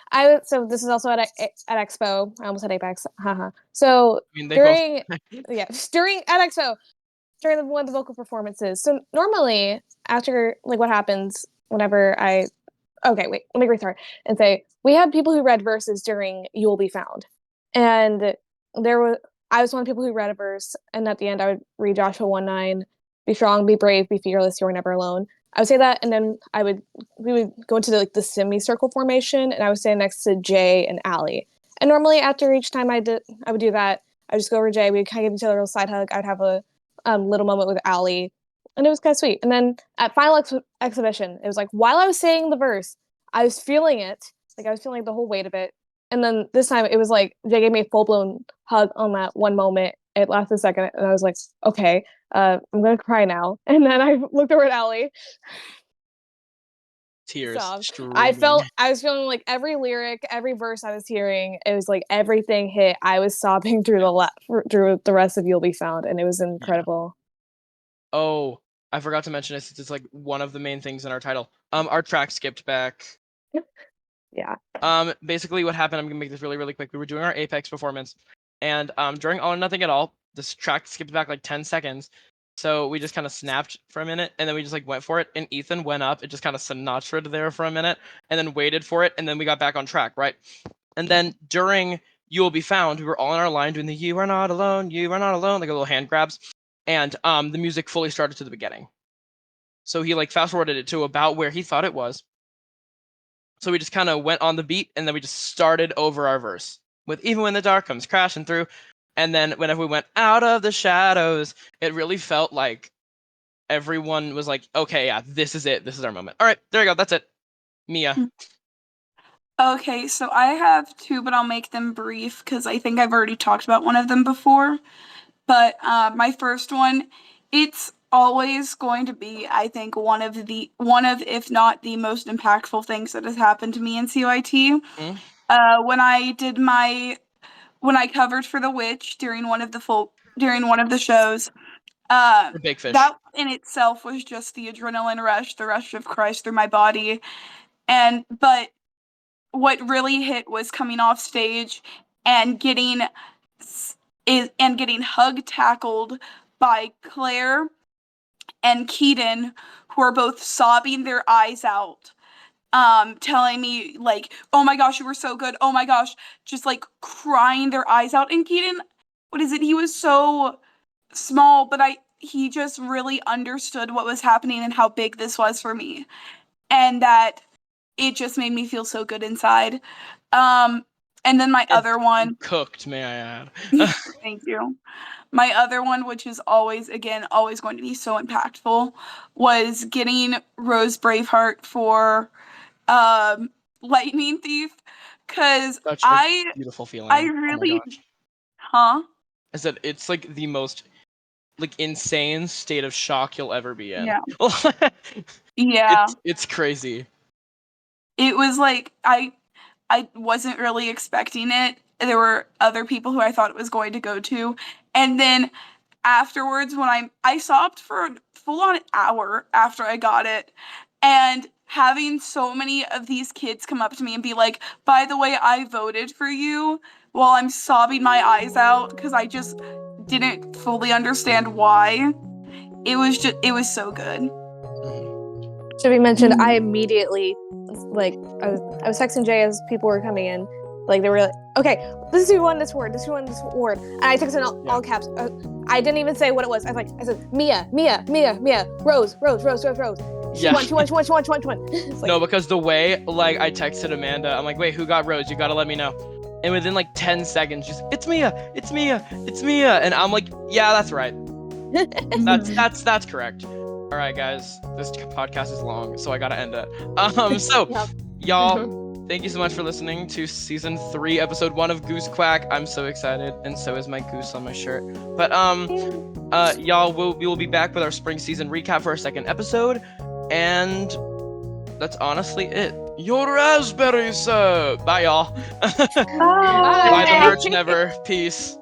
So this is also at Expo. I almost said Apex. Haha. So I mean, they during both. during at Expo, during one of the vocal performances. So normally after like what happens whenever let me restart and say we had people who read verses during You Will Be Found, and I was one of the people who read a verse, and at the end I would read Joshua 1:9, be strong, be brave, be fearless, you are never alone. I would say that, and then we would go into the semicircle formation, and I would stand next to Jay and Allie. And normally after each time I would do that, I would just go over Jay, we'd kind of give each other a little side hug, I'd have a little moment with Allie, and it was kind of sweet. And then at final exhibition, it was like while I was saying the verse, I was feeling it, like I was feeling the whole weight of it. And then this time it was like Jay gave me a full blown hug on that one moment. It lasted a second, and I was like, okay, I'm gonna cry now. And then I looked over at Allie. Tears I streaming. was feeling like every lyric, every verse I was hearing, it was like everything hit. I was sobbing through through the rest of You'll Be Found, and it was incredible. Yeah. Oh, I forgot to mention this. It's like one of the main things in our title. Our track skipped back. Yeah. Basically what happened, I'm gonna make this really, really quick. We were doing our Apex performance, and during All or Nothing at All, this track skipped back like 10 seconds. So we just kind of snapped for a minute, and then we just like went for it, and Ethan went up. It just kind of sinatraed there for a minute, and then waited for it, and then we got back on track, right? And then during You Will Be Found, we were all in our line doing the You Are Not Alone, You Are Not Alone, like a little hand grabs, and the music fully started to the beginning. So he like fast forwarded it to about where he thought it was. So we just kind of went on the beat, and then we just started over our verse with Even When the Dark Comes Crashing Through. And then whenever we went out of the shadows, it really felt like everyone was like, okay, yeah, this is it. This is our moment. All right, there you go. That's it. Mia. Okay, so I have 2, but I'll make them brief because I think I've already talked about one of them before. But my first one, it's always going to be, I think, one of, if not the most impactful things that has happened to me in CYT. Mm? When I covered for The Witch during one of the shows, The Big Fish. that in itself was just the adrenaline rush, the rush of Christ through my body. But what really hit was coming off stage and getting hug tackled by Claire and Keaton, who are both sobbing their eyes out, telling me like, oh my gosh, you were so good, oh my gosh, just like crying their eyes out. And Keaton, what is it, he was so small, but he just really understood what was happening and how big this was for me, and that it just made me feel so good inside. And then my other one, cooked, may I add. thank you. My other one, which is always going to be so impactful, was getting Rose Braveheart for Lightning Thief, because Such a beautiful feeling. I really, huh? I said it's like the most like insane state of shock you'll ever be in. Yeah. Yeah. It's crazy. It was like I wasn't really expecting it. There were other people who I thought it was going to go to, and then afterwards, when I sobbed for a full on hour after I got it, and having so many of these kids come up to me and be like, by the way, I voted for you, while I'm sobbing my eyes out because I just didn't fully understand why. It was so good. Should be mentioned, I immediately, like, I was texting Jay as people were coming in. Like, they were like, okay, this is who won this word, this is who won this word. And I texted in all caps. I didn't even say what it was. I said, Mia, Rose. She won. Like, no, because the way, like, I texted Amanda, I'm like, wait, who got Rose? You gotta let me know. And within, like, 10 seconds, she's, it's Mia. And I'm like, yeah, that's right. That's correct. All right, guys, this podcast is long, so I gotta end it. Y'all, thank you so much for listening to season 3, episode 1 of Goose Quack. I'm so excited, and so is my goose on my shirt. But y'all, we will be back with our spring season recap for our second episode, and that's honestly it. Your raspberry, sir. Bye, y'all. Bye. Buy the merch never. Peace.